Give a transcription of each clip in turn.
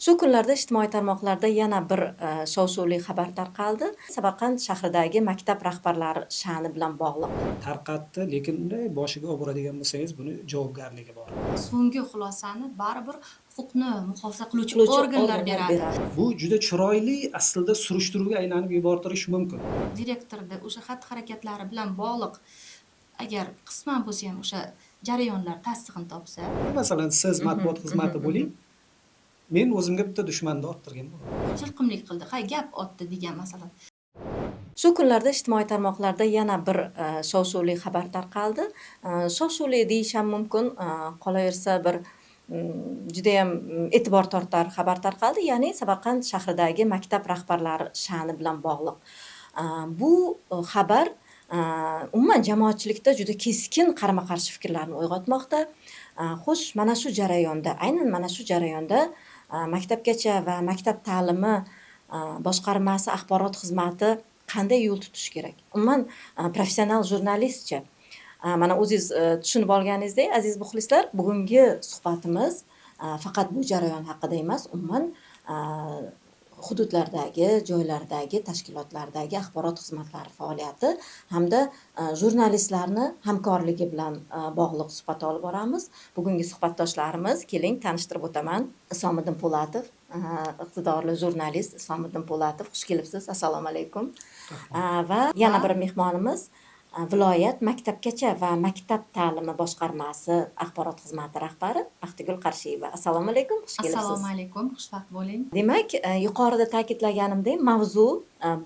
Shu kunlarda ijtimoiy tarmoqlarda yana bir shov-shuvli xabar tarqaldi. Samarqand shahridagi maktab rahbarlari sha'ni bilan bog'liq. Tarqatdi, lekin unday boshiga olib boradigan bo'lsangiz, buni javobgarligi bor. So'nggi xulosani baribir huquqni muhofaza qiluvchi Qiluvchi organlar beradi. Bu juda chiroyli aslida surishtiruvga aylanib yubortirishi mumkin. Direktorda o'sha xatti-harakatlari bilan bog'liq agar qisman bo'lsa ham o'sha jarayonlar tasdig'ini topsa, Masalan, siz matbuot xizmati bo'ling, men o'zimga bitta dushmanni orttirgan bo'laman. shilqimlik qildi, gap otdi degan masalan. Shu kunlarda ijtimoiy tarmoqlarda yana bir shov-shuvli xabar tarqaldi. Shov-shuvli deyish ham mumkin, qolaversa bir judayam e'tibor tortar xabar tarqaldi. Ya'ni Samarqand shahridagi maktab rahbarlari sha'ni bilan bog'liq. Bu xabar umuman jamoatchilikda juda keskin qarama-qarshi fikrlarni uyg'otmoqda. Xo'sh, mana shu jarayonda, aynan mana shu jarayonda maktabgacha va maktab ta'limi boshqarmasi axborot xizmati qanday yo'l tutish kerak? Umuman professional jurnalistcha. Mana o'zingiz tushunib olganingizdek, aziz muxlislar, bugungi suhbatimiz faqat bu jarayon haqida emas, umuman hududlardagi, joylardagi, tashkilotlardagi axborot xizmatlari faoliyati hamda jurnalistlarni hamkorligi bilan bog'liq suhbat olib boramiz. Bugungi suhbatdoshlarimiz, keling tanishtirib o'taman. Isomiddin Po'latov, iqtidorli jurnalist Isomiddin Po'latov, xush kelibsiz. Assalomu alaykum. Va yana bir mehmonimiz viloyat maktabgacha va maktab ta'limi boshqarmasi axborot xizmati rahbari Baxtigul Qarshiyeva. Assalomu alaykum, xush kelibsiz. Assalomu alaykum, xushvaqt bo'ling. Demak, yuqorida ta'kidlaganimdek, mavzu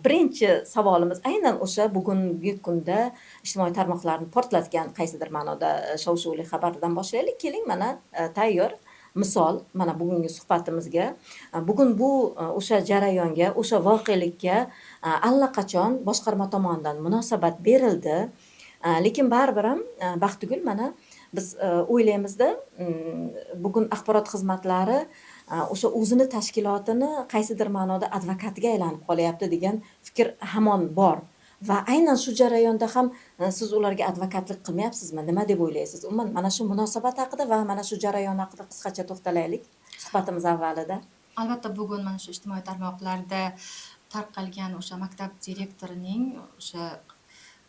birinchi savolimiz aynan o'sha bugungi kunda ijtimoiy tarmoqlarni portlatgan qaysidir ma'noda shov-shuvli xabardan boshlaylik. Keling, mana tayyor misol mana bugungi suhbatimizga. Bugun bu o'sha jarayonga, o'sha voqelikka allaqachon boshqarma tomonidan munosabat berildi. Lekin baribir ham Baxtigul, mana biz o'ylaymizda, bugun axborot xizmatlari o'sha o'zini tashkilotini qaysidir ma'noda advokatiga aylanib qolyapti degan fikr hamon bor. Va aynan shu jarayonda ham siz ularga advokatlik qilmayapsizmi? Nima deb o'ylaysiz? Umuman mana shu munosabat haqida va mana shu jarayon haqida qisqacha to'xtalaylik suhbatimiz avvalida. Albatta, bugun mana shu ijtimoiy tarmoqlarda tarqalgan o'sha maktab direktorining o'sha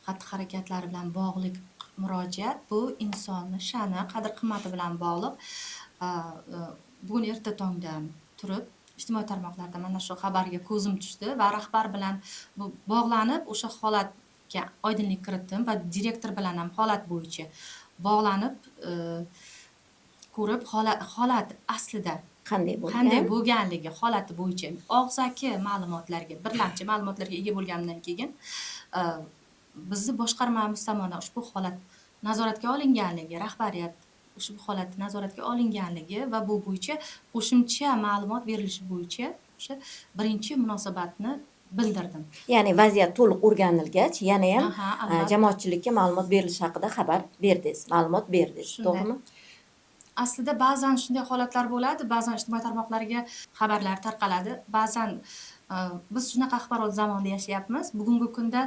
xatti-harakatlari bilan bog'liq murojaat bu insonni sha'ni, qadr-qimmati bilan bog'liq. Bugun erta tongdan turib ijtimoiy tarmoqlarda mana shu xabarga ko'zim tushdi va rahbar bilan bog'lanib o'sha holatga oydinlik kiritdim va direktor bilan ham holat bo'yicha bog'lanib ko'rib holat aslida qanday bo'lganligi holati bo'yicha og'zaki ma'lumotlarga, birlamchi ma'lumotlarga ega bo'lgandan keyin bizni boshqarmamiz tomonidan ushbu holat nazoratga olinganligi, rahbariyat ushbu holat nazoratga olinganligi va bu bo'yicha qo'shimcha ma'lumot berilishi bo'yicha o'sha birinchi munosabatni bildirdim. Ya'ni vaziyat to'liq o'rganilgach, yana ham jamoatchilikka ma'lumot berilishi haqida xabar berdingiz, ma'lumot berdingiz, to'g'rimi? Aslida ba'zan shunday holatlar bo'ladi, ba'zan ijtimoiy tarmoqlarga xabarlar tarqaladi, ba'zan biz shunaqa axborot zamonida yashayapmiz. Bugungi kunda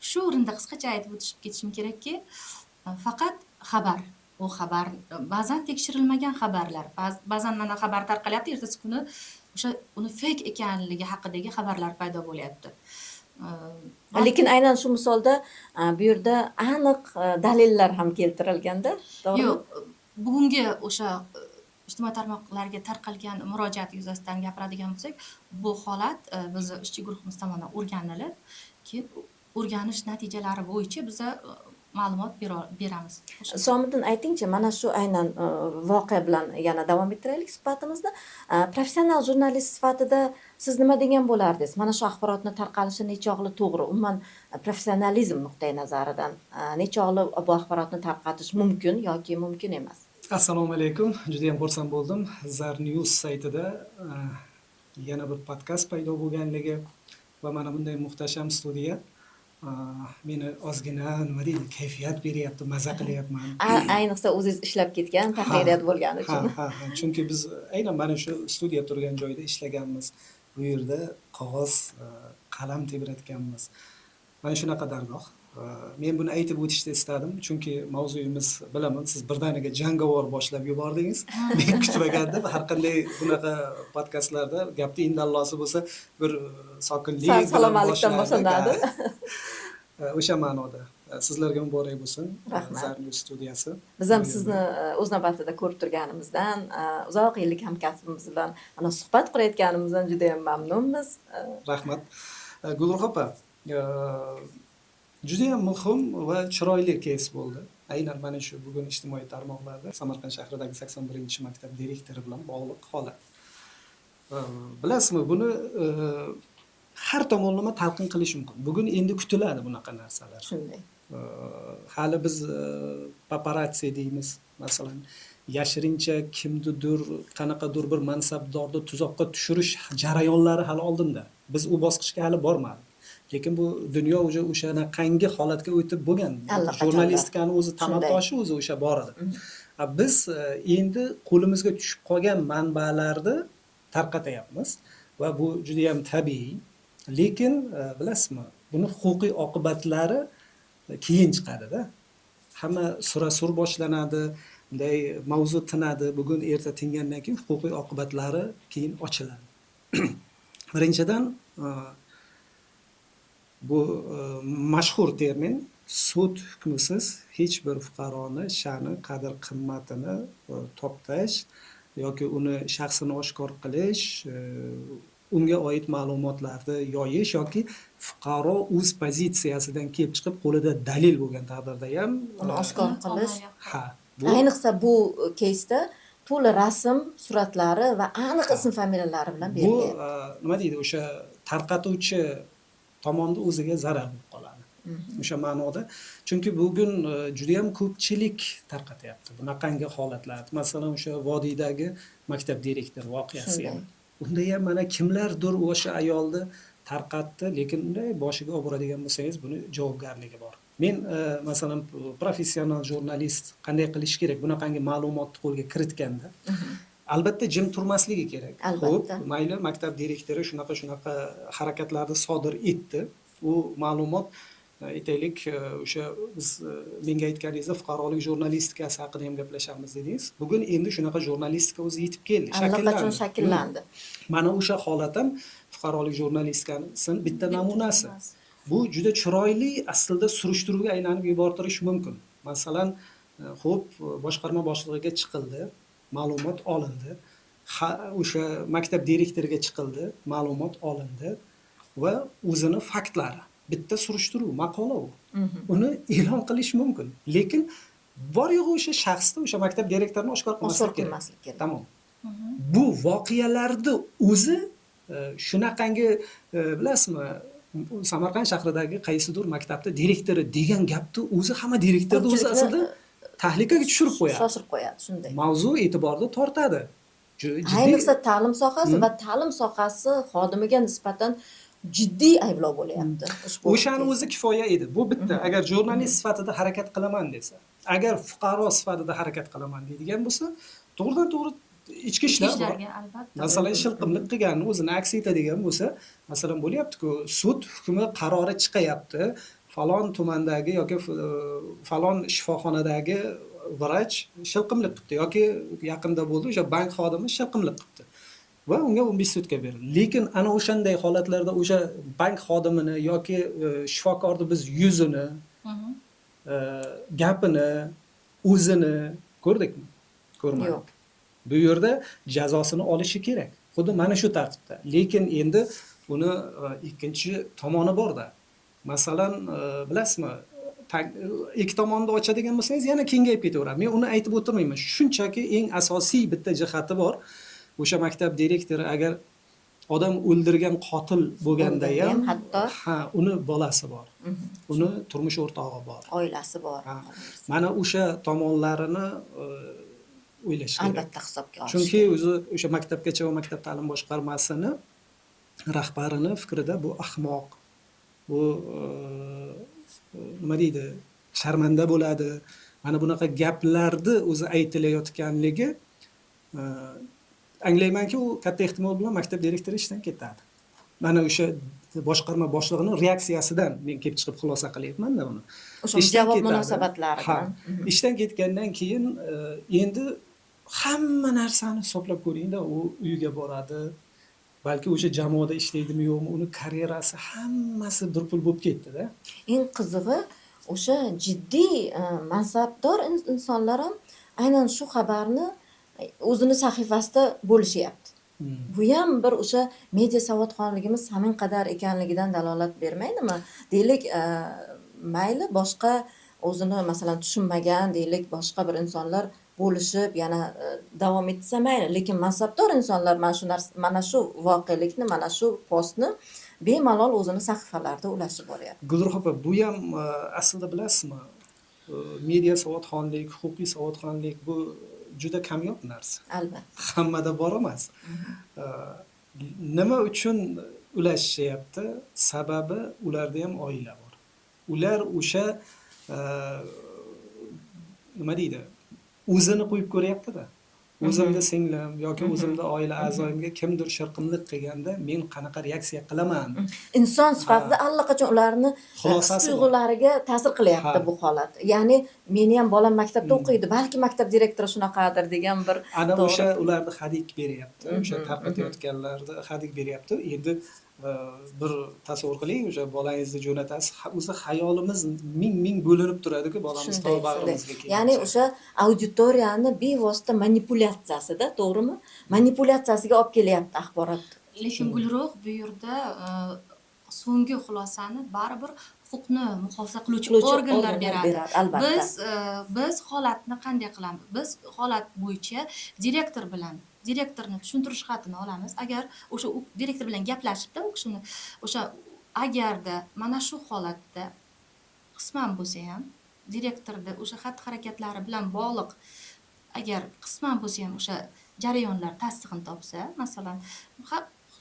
shu o'rinda qisqacha aytib o'tishib ketishim kerakki, faqat xabar, u xabar ba'zan tekshirilmagan xabarlar, ba'zan mana xabar tarqalyapti, ertasi kuni o'sha uni fake ekanligi haqidagi xabarlar paydo bo'lyapti. Lekin aynan shu misolda bu yerda aniq dalillar ham keltirilganda, to'g'rimi? Yo'q, bugungi o'sha ijtimoiy tarmoqlarga tarqalgan murojaat yuzasidan gapiradigan bo'lsak, bu holat bizni ishchi guruhimiz tomonidan o'rganilib, keyin o'rganish natijalari bo'yicha biza ma'lumot beramiz. Isomiddin, aytingchi, mana shu aynan voqea bilan yana davom ettiraylik suhbatimizni. Professional jurnalist sifatida siz nima degan bo'lardingiz? Mana shu axborotni tarqalishi nechog'li to'g'ri? Umuman professionalizm nuqtai nazaridan nechog'li bu axborotni tarqatish mumkin yoki mumkin emas? Assalomu alaykum. Juda ham xursand bo'ldim. Zar News saytida yana bir podkast paydo bo'lganligi va mana bunday muhtasham studiya meni ozgina nima deydi, kayfiyat beryapti, maza qilyapman. Ayniqsa o'zingiz ishlab ketgan tahririyat bo'lgani uchun. Chunki biz aynan mana shu studiya turgan joyda ishlaganmiz. Bu yerda qog'oz, qalam tebratganmiz. Mana shunaqa dargoh. Men buni aytib o'tishni istadim, chunki mavzuyimiz bilaman, siz birdaniga jangovar boshlab yubordingiz. Men kutmagandim. Har qanday bunaqa podkastlarda gapni indallosi bo'lsa, bir sokinlik bilan Salomatlikdan boshlanadi. boshlanadi. O'sha ma'noda. Sizlarga muborak bo'lsin. Rahmat. Zarnews studiyasi. Biz ham sizni o'z navbatida ko'rib turganimizdan, uzoq yillik hamkasbimiz bilan ana suhbat qurayotganimizdan juda ham mamnunmiz. Rahmat. Gulruh opa, juda ham muhim va chiroyli keys bo'ldi. Aynan mana shu bugun ijtimoiy tarmoqlarda Samarqand shahridagi 81-maktab direktori bilan bog'liq holat. Bilasizmi, buni har tomonlama talqin qilish mumkin. Bugun endi kutiladi bunaqa narsalar. Shunday. Hali biz paparazzi deymiz, masalan, yashirincha kimnidir qanaqadir bir mansabdorni tuzoqqa tushirish jarayonlari hali oldinda. Biz u bosqichga hali bormadik. Lekin bu dunyo o'shanaqangi holatga o'tib bo'lgan. Jurnalistikani o'zi tamattoshi o'zi o'sha bor edi. Biz endi qo'limizga tushib qolgan manbalarni tarqatyapmiz va bu juda ham tabiiy. Lekin bilasizmi, buni huquqiy oqibatlari keyin chiqadi-da. Hamma surasur boshlanadi, bunday mavzu tinadi, bugun erta tingandan keyin huquqiy oqibatlari keyin ochiladi. Birinchidan bu mashhur termin sud hukmisiz hech bir fuqaroni sha'ni, qadr-qimmatini toptash yoki uni shaxsini oshkor qilish, unga oid ma'lumotlarni yoyish yoki fuqaro o'z pozitsiyasidan kelib chiqib qo'lida dalil bo'lgan taqdirda ham Uni oshkor qilish. ha, bu Ayniqsa bu keysda to'la rasm, suratlari va aniq ism familiyalari bilan bu berilgan. nima deydi, o'sha tarqatuvchi tomonda o'ziga zarar bo'lib qoladi. O'sha ma'noda, chunki bugun juda ham ko'pchilik tarqatyapti bunaqangi holatlar. Masalan, o'sha vodiydagi maktab direktori voqeasi ham. Unda ham mana kimlardir o'sha ayolni tarqatdi, lekin unday boshiga olib boradigan bo'lsangiz, buni javobgarligi bor. Men masalan professional jurnalist qanday qilish kerak bunaqangi ma'lumotni qo'lga kiritganda? Albatta jim turmasligi kerak. Albatta. Xo'p, mayli maktab direktori shunaqa harakatlarni sodir etdi. U ma'lumot aytaylik, o'sha biz menga aytganingizda fuqarolik jurnalistikasi haqida ham gaplashamiz dedingiz. Bugun endi shunaqa jurnalistika o'zi yetib keldi, Allaqachon shakllandi. Mana o'sha holat ham fuqarolik jurnalistikasining bitta namunasi. Bu juda chiroyli aslida surishtiruvga aylanib yubortirish mumkin. Masalan, xo'p, boshqarma boshlig'iga chiqildi, ma'lumot olindi. O'sha maktab direktoriga chiqildi, ma'lumot olindi va o'zini faktlari, bitta surishtiruv, maqola u. Uni e'lon qilish mumkin. Lekin bor yo'g'i o'sha shaxsni, o'sha maktab direktorini oshkor qilmaslik kerak. Tamom. Bu voqealarni o'zi shunaqangi, bilasizmi, Samarqand shahridagi qaysidir maktabda direktori degan gapni o'zi hamma direktorni o'zi aslida tahlikaga tushirib qo'yadi. Shoshirib qo'yadi, shunday. Mavzu e'tiborni tortadi. Ayniqsa ta'lim sohasi va ta'lim sohasi xodimiga nisbatan jiddiy ayblov bo'lyapti. O'shani o'zi kifoya edi. Bu bitta. Agar jurnalist sifatida harakat qilaman desa, agar fuqaro sifatida harakat qilaman deydigan bo'lsa, to'g'ridan to'g'ri ichki ishlar bor. albatta. Masalan, shilqimlik qilganini o'zini aks etadigan bo'lsa, masalan bo'lyapti-ku, sud hukmi qarori chiqayapti, falon tumandagi yoki falon shifoxonadagi vrach shilqimlik qildi yoki yaqinda bo'ldi, o'sha bank xodimi shilqimlik qildi va unga 15 sutka berildi. Lekin ana o'shanday holatlarda o'sha bank xodimini yoki shifokorni biz yuzini, gapini, o'zini ko'rdikmi? Ko'rmadik. Yo'q. Bu yerda jazosini olishi kerak. Xuddi mana shu tartibda. Lekin endi buni ikkinchi tomoni bor-da. Masalan, bilasizmi, ikki tomonni ochadigan bo'lsangiz yana kengayib ketaveradi. Men uni aytib o'tirmayman. Shunchaki eng asosiy bitta jihati bor. O'sha maktab direktori agar odam o'ldirgan qotil bo'lganda ham hatto uni bolasi bor. Uni turmush o'rtog'i bor. Oilasi bor. Mana o'sha tomonlarini o'ylash kerak. Albatta hisobga olish. Chunki o'zi o'sha maktabgacha va maktab ta'lim boshqarmasini rahbarini fikrida bu ahmoq, bu nima deydi, sharmanda bo'ladi. Mana bunaqa gaplarni o'zi aytilayotganligi anglaymanki, u katta ehtimol bilan maktab direktori ishdan ketadi. Mana o'sha boshqarma boshlig'ining reaksiyasidan men kelib chiqib xulosa qilyapman-da buni. O'sha Ishdan javob ketadi. munosabatlaridan. Ha, ishdan ketgandan keyin endi hamma narsani hisoblab ko'ring-da, u uyiga boradi. Balki o'sha jamoada ishlaydimi yo'qmi, uni karyerasi hammasi bir pul bo'lib ketdi-da. Eng qizig'i o'sha jiddiy mansabdor insonlar ham aynan shu xabarni o'zini sahifasida bo'lishyapti. Bu ham bir o'sha media savodxonligimiz hamin qadar ekanligidan dalolat bermaydimi? Deylik, mayli boshqa o'zini masalan tushunmagan, deylik boshqa bir insonlar bo'lishib yana davom etsa mayli, lekin mansabdor insonlar mana shu voqelikni, mana shu postni bemalol o'zini sahifalarida ulashib boryapti. Gulruh opa, bu ham aslida bilasizmi, media savodxonlik, huquqiy savodxonlik bu juda kamyob narsa. Albatta. Hammada bor emas. Nima uchun ulashishyapti? Sababi ularda ham oila bor. Ular o'sha nima deydi? O'zini qo'yib ko'ryapti-da. O'zimda singlim yoki o'zimda oila a'zoyimga kimdir shirqimlik qilganda men qanaqa reaksiya qilaman? Inson sifatida allaqachon ularni Xulosasi bor. tuyg'ulariga ta'sir qilyapti Ha. bu holat. Ya'ni meni ham bolam maktabda o'qiydi, balki maktab direktori shunaqadir degan bir Ana to'g'ri. o'sha ularni hadik beryapti. O'sha tarqatayotganlarni hadik beryapti. Endi bir tasavvur qiling, o'sha bolangizni jo'natasiz, o'zi xayolimiz ming bo'linib turadi-ku bolamiz Shunday, bag'rimizga shunday. kelguncha. Ya'ni o'sha auditoriyani bevosita manipulyatsiyasida, to'g'rimi? Manipulyatsiyasiga olib kelyapti axborot. Lekin Gulruh bu yerda so'nggi xulosani baribir huquqni muhofaza qiluvchi organlar beradi. Albatta. Biz holatni qanday qilamiz? Biz holat bo'yicha direktorni tushuntirish xatini olamiz. Agar o'sha direktor bilan gaplashibdi, u kishini o'sha agarda mana shu holatda qisman bo'lsa ham direktorda o'sha xatti-harakatlari bilan bog'liq agar qisman bo'lsa ham o'sha jarayonlar tasdig'ini topsa, masalan,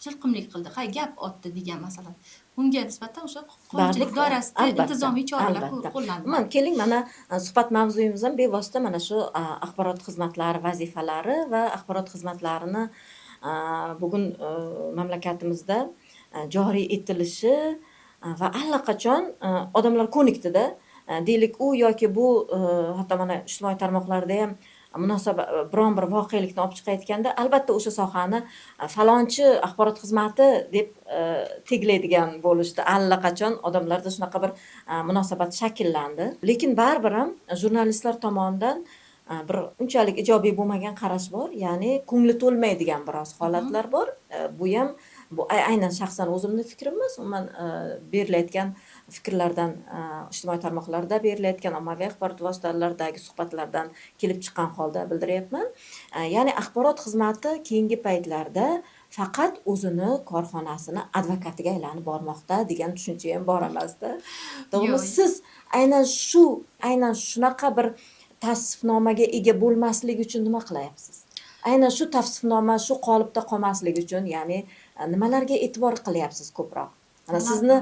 shilqimlik qildi, gap otdi degan masalan, unga nisbatan o'sha qonunchilik doirasida intizomiy choralar qo'llanadi. Umuman keling, mana suhbat mavzuyimiz ham bevosita mana shu axborot xizmatlari vazifalari va axborot xizmatlarini bugun mamlakatimizda joriy etilishi va allaqachon odamlar ko'nikdi-da. Deylik, u yoki bu hatto mana ijtimoiy tarmoqlarda ham munosabat biron bir voqelikni olib chiqayotganda albatta o'sha sohani falonchi axborot xizmati deb teglaydigan bo'lishdi. Allaqachon odamlarda shunaqa bir munosabat shakllandi. Lekin baribir ham jurnalistlar tomonidan bir unchalik ijobiy bo'lmagan qarash bor. Ya'ni ko'ngli to'lmaydigan biroz holatlar bor. Bu ham aynan shaxsan o'zimning fikrim emas, umuman berilayotgan fikrlardan, ijtimoiy tarmoqlarda berilayotgan ommaviy axborot vositalaridagi suhbatlardan kelib chiqqan holda bildiryapman. Ya'ni axborot xizmati keyingi paytlarda faqat o'zini korxonasini advokatiga aylanib bormoqda degan tushuncha ham bor emasda. To'g'rimi? Siz aynan shunaqa bir tavsifnomaga ega bo'lmaslik uchun nima qilyapsiz? Aynan shu tavsifnoma shu qolipda qolmasligi uchun, ya'ni nimalarga e'tibor qilyapsiz ko'proq? Mana sizni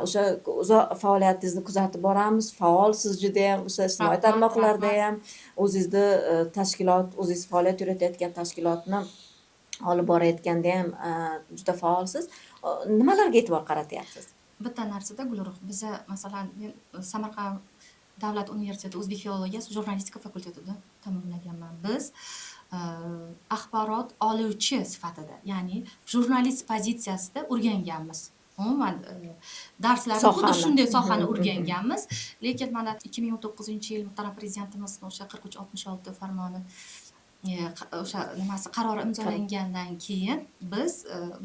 o'sha faoliyatingizni kuzatib boramiz. Faolsiz juda ham o'sha ijtimoiy tarmoqlarda ham o'zingizni o'zingiz faoliyat yuritayotgan tashkilotni olib borayotganda ham juda faolsiz. Nimalarga e'tibor qaratyapsiz? Bitta narsada Gulruh, biza masalan men Samarqand davlat universiteti o'zbek filologiyasi jurnalistika fakultetida tamomlaganman. Biz axborot oluvchi sifatida, ya'ni jurnalist pozitsiyasida o'rganganmiz. Umuman darslarda xuddi shunday sohani o'rganganmiz. Lekin mana 2019-yil muhtaram prezidentimiz o'sha 4366 farmoni o'sha nimasi qarori imzolangandan keyin biz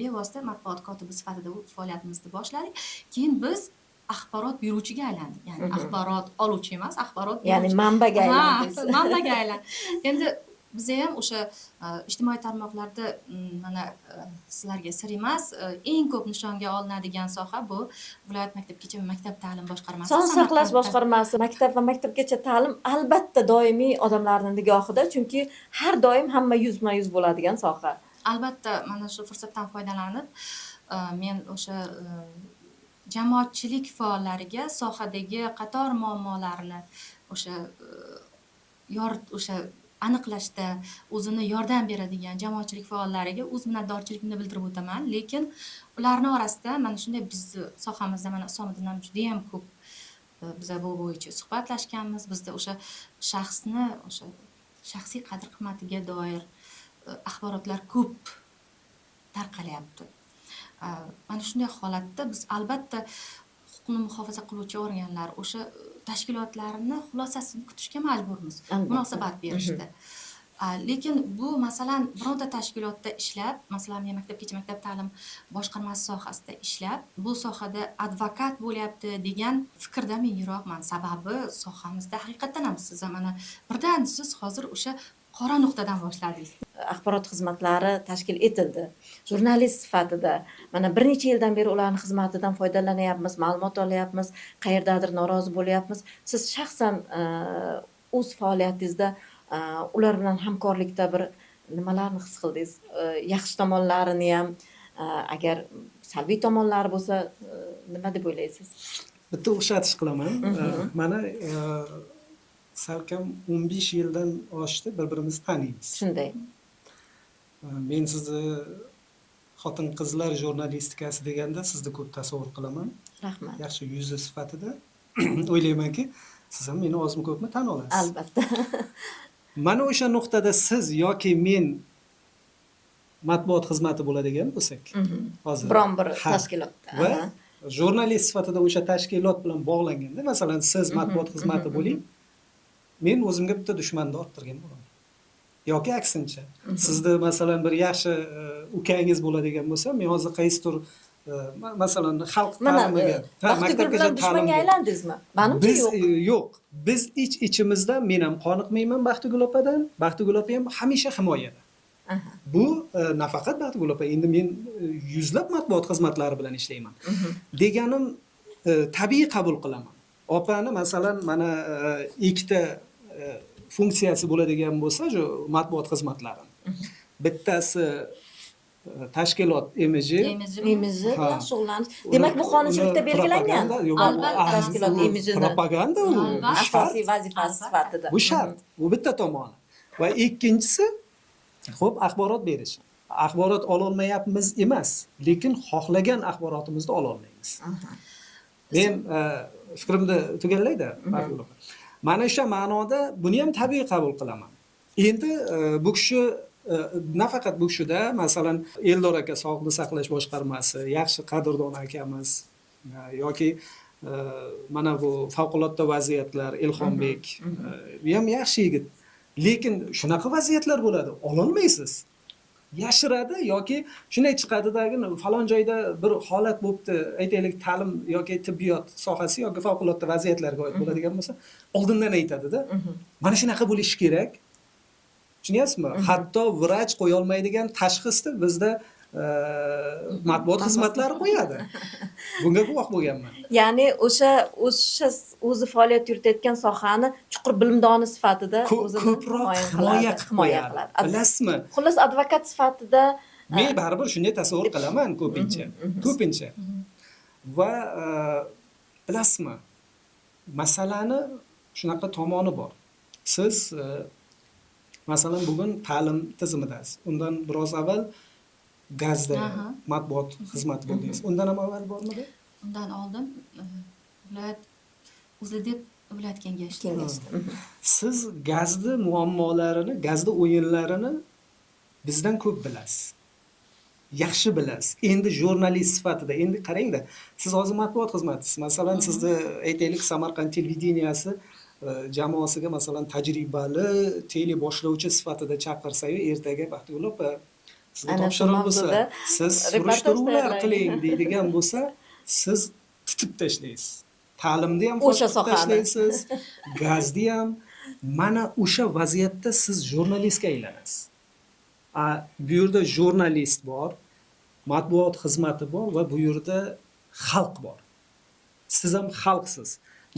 bevosita matbuot kotibi sifatida faoliyatimizni boshladik. Keyin biz axborot beruvchiga aylandik. Ya'ni axborot oluvchi emas, axborot beruvchi. Ya'ni manbaga aylandingiz. Manbaga aylandik. Endi biz ham o'sha ijtimoiy tarmoqlarda mana sizlarga sir emas, eng ko'p nishonga olinadigan soha bu viloyat maktabgacha maktab ta'lim boshqarmasi. Sog'liqni saqlash boshqarmasi, maktab va maktabgacha ta'lim albatta doimiy odamlarning nigohida, chunki har doim hamma yuzma-yuz bo'ladigan soha. Albatta, mana shu fursatdan foydalanib, men o'sha jamoatchilik faollariga sohadagi qator muammolarni o'sha aniqlashda o'zini yordam beradigan jamoatchilik faollariga o'z minnatdorchiligimni bildirib o'taman. Lekin ularning orasida mana shunday bizni sohamizda mana Isomiddin ham judayam ko'p biza bu bo'yicha suhbatlashganmiz. Bizda o'sha shaxsni o'sha shaxsiy qadr-qimmatiga doir axborotlar ko'p tarqalyapti. Mana shunday holatda biz albatta huquqni muhofaza qiluvchi organlar o'sha tashkilotlarni xulosasini kutishga majburmiz Albatta. munosabat berishda. Lekin bu masalan bironta tashkilotda ishlab, masalan men maktabgacha maktab ta'lim boshqarmasi sohasida ishlab, bu sohada advokat bo'lyapti degan fikrdan men yiroqman. Sababi sohamizda haqiqatan ham siz mana birdan siz hozir o'sha qora nuqtadan boshladingiz. Axborot xizmatlari tashkil etildi. Jurnalist sifatida mana bir necha yildan beri ularning xizmatidan foydalanyapmiz, ma'lumot olyapmiz, qayerdadir norozi bo'lyapmiz. Siz shaxsan o'z faoliyatingizda ular bilan hamkorlikda bir nimalarni his qildingiz? Yaxshi tomonlarini ham, agar salbiy tomonlari bo'lsa, nima deb o'ylaysiz? Bitta o'xshatish qilaman. Mana salkam 15 yildan oshdi bir-birimizni taniymiz. Shunday. Men sizni xotin-qizlar jurnalistikasi deganda sizni ko'p tasavvur qilaman. Rahmat. Yaxshi yuzi sifatida o'ylaymanki, siz ham meni ozmi ko'pmi tan olasiz. Albatta. Mana o'sha nuqtada siz yoki men matbuot xizmati bo'ladigan bo'lsak, hozir Biron bir ha. tashkilotda. Va jurnalist sifatida o'sha tashkilot bilan bog'langanda, masalan, siz matbuot xizmati bo'ling, men o'zimga bitta dushmanni orttirgan bo'laman. Yoki aksincha. Sizda masalan bir yaxshi ukangiz bo'ladigan bo'lsa, men hozir qaysidir masalan xalq ta'limiga, Baxtigul bilan dushmanga aylandingizmi? Menimcha biz yo'q. yo'q. Biz ichimizda men ham qoniqmayman Baxtigul opadan, Baxtigul opa ham hamisha himoyada. Bu nafaqat Baxtigul opa, endi men yuzlab matbuot xizmatlari bilan ishlayman. Deganim tabiiy qabul qilaman. Opani masalan mana ikkita funksiyasi bo'ladigan bo'lsa, shu matbuot xizmatlari. Bittasi tashkilot imiji Imiji bilan shug'ullanish. Demak, bu qonunchilikda belgilangan. Albatta. Tashkilot imijini propaganda u asosiy vazifasi sifatida. Bu shart. Bu bitta tomoni. Va ikkinchisi xo'p, axborot berish. Axborot ololmayapmiz emas, lekin xohlagan axborotimizni ololmaymiz. Men fikrimni tugallaydi. Mana o'sha ma'noda buni ham tabiiy qabul qilaman. Endi bu kishi nafaqat bu kishida, masalan, Eldor aka sog'liqni saqlash boshqarmasi, yaxshi qadrdon akamiz yoki mana bu favqulodda vaziyatlar Ilhombek, bu ham yaxshi yigit. Lekin shunaqa vaziyatlar bo'ladi, ololmaysiz. Yashiradi yoki shunday chiqadidagi falon joyda bir holat bo'libdi, aytaylik ta'lim yoki tibbiyot sohasi yoki favqulodda vaziyatlarga oid bo'ladigan bo'lsa, oldindan aytadi-da. Mana shunaqa bo'lishi kerak. Tushunyapsizmi? Hatto vrach qo'ya olmaydigan tashxisni bizda matbuot xizmatlari qo'yadi. Bunga guvoh bo'lganman. Ya'ni o'sha o'zi faoliyat yuritayotgan sohani chuqur bilimdoni sifatida o'zini ko'proq himoya qiladi. Bilasizmi? Xullas, advokat sifatida men baribir shunday tasavvur qilaman ko'pincha. Va bilasizmi? Masalani shunaqa tomoni bor. Siz masalan bugun ta'lim tizimidasiz. Undan biroz avval gazda matbuot xizmati bo'ldingiz. Undan ham avval bormidi? Undan oldin viloyat o'zidep viloyat kengashi. Siz gazda muammolarini, gazda o'yinlarini bizdan ko'p bilasiz. Yaxshi bilasiz. Endi jurnalist sifatida, endi qarangda, siz hozir matbuot xizmatisiz. Masalan, sizni aytaylik Samarqand televideniyasi jamoasiga masalan tajribali tele boshlovchi sifatida chaqirsa-yu, ertaga Baxtigul opa sizga topshiriq bo'lsa, siz surishtiruvlar qiling deydigan bo'lsa, siz titib tashlaysiz. Ta'limni ham o'sha sohani tashlaysiz, gazni ham. Mana o'sha vaziyatda siz jurnalistga aylanasiz. Bu yerda jurnalist bor, matbuot xizmati bor va bu yerda xalq bor. Siz ham xalqsiz.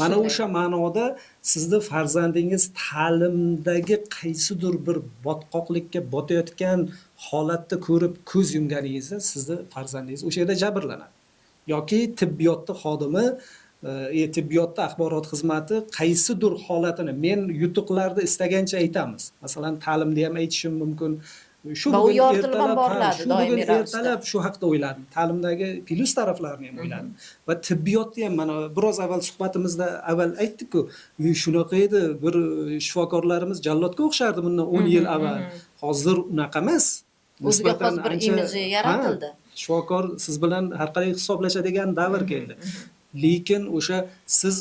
Mana o'sha ma'noda sizni farzandingiz ta'limdagi qaysidir bir botqoqlikka botayotgan holatda ko'rib ko'z yumganingizda sizni farzandingiz o'sha yerda jabrlanadi. Yoki tibbiyotda xodimi tibbiyotda axborot xizmati qaysidir holatini men yutuqlarni istagancha aytamiz. Masalan, ta'limda ham aytishim mumkin. Shu Va u bugun yoritilib ham ertalab, boriladi shu bugun doimiy ravishda. ertalab shu haqda o'yladim. Ta'limdagi plyus taraflarini ham o'yladim. Va tibbiyotda ham mana biroz avval suhbatimizda avval aytdik-ku, shunaqa edi, bir shifokorlarimiz jallodga o'xshardi bundan 10 yil avval. Hozir unaqa emas. O'ziga xos bir imiji yaratildi. Shifokor siz bilan har qalay hisoblashadigan davr keldi. Lekin o'sha siz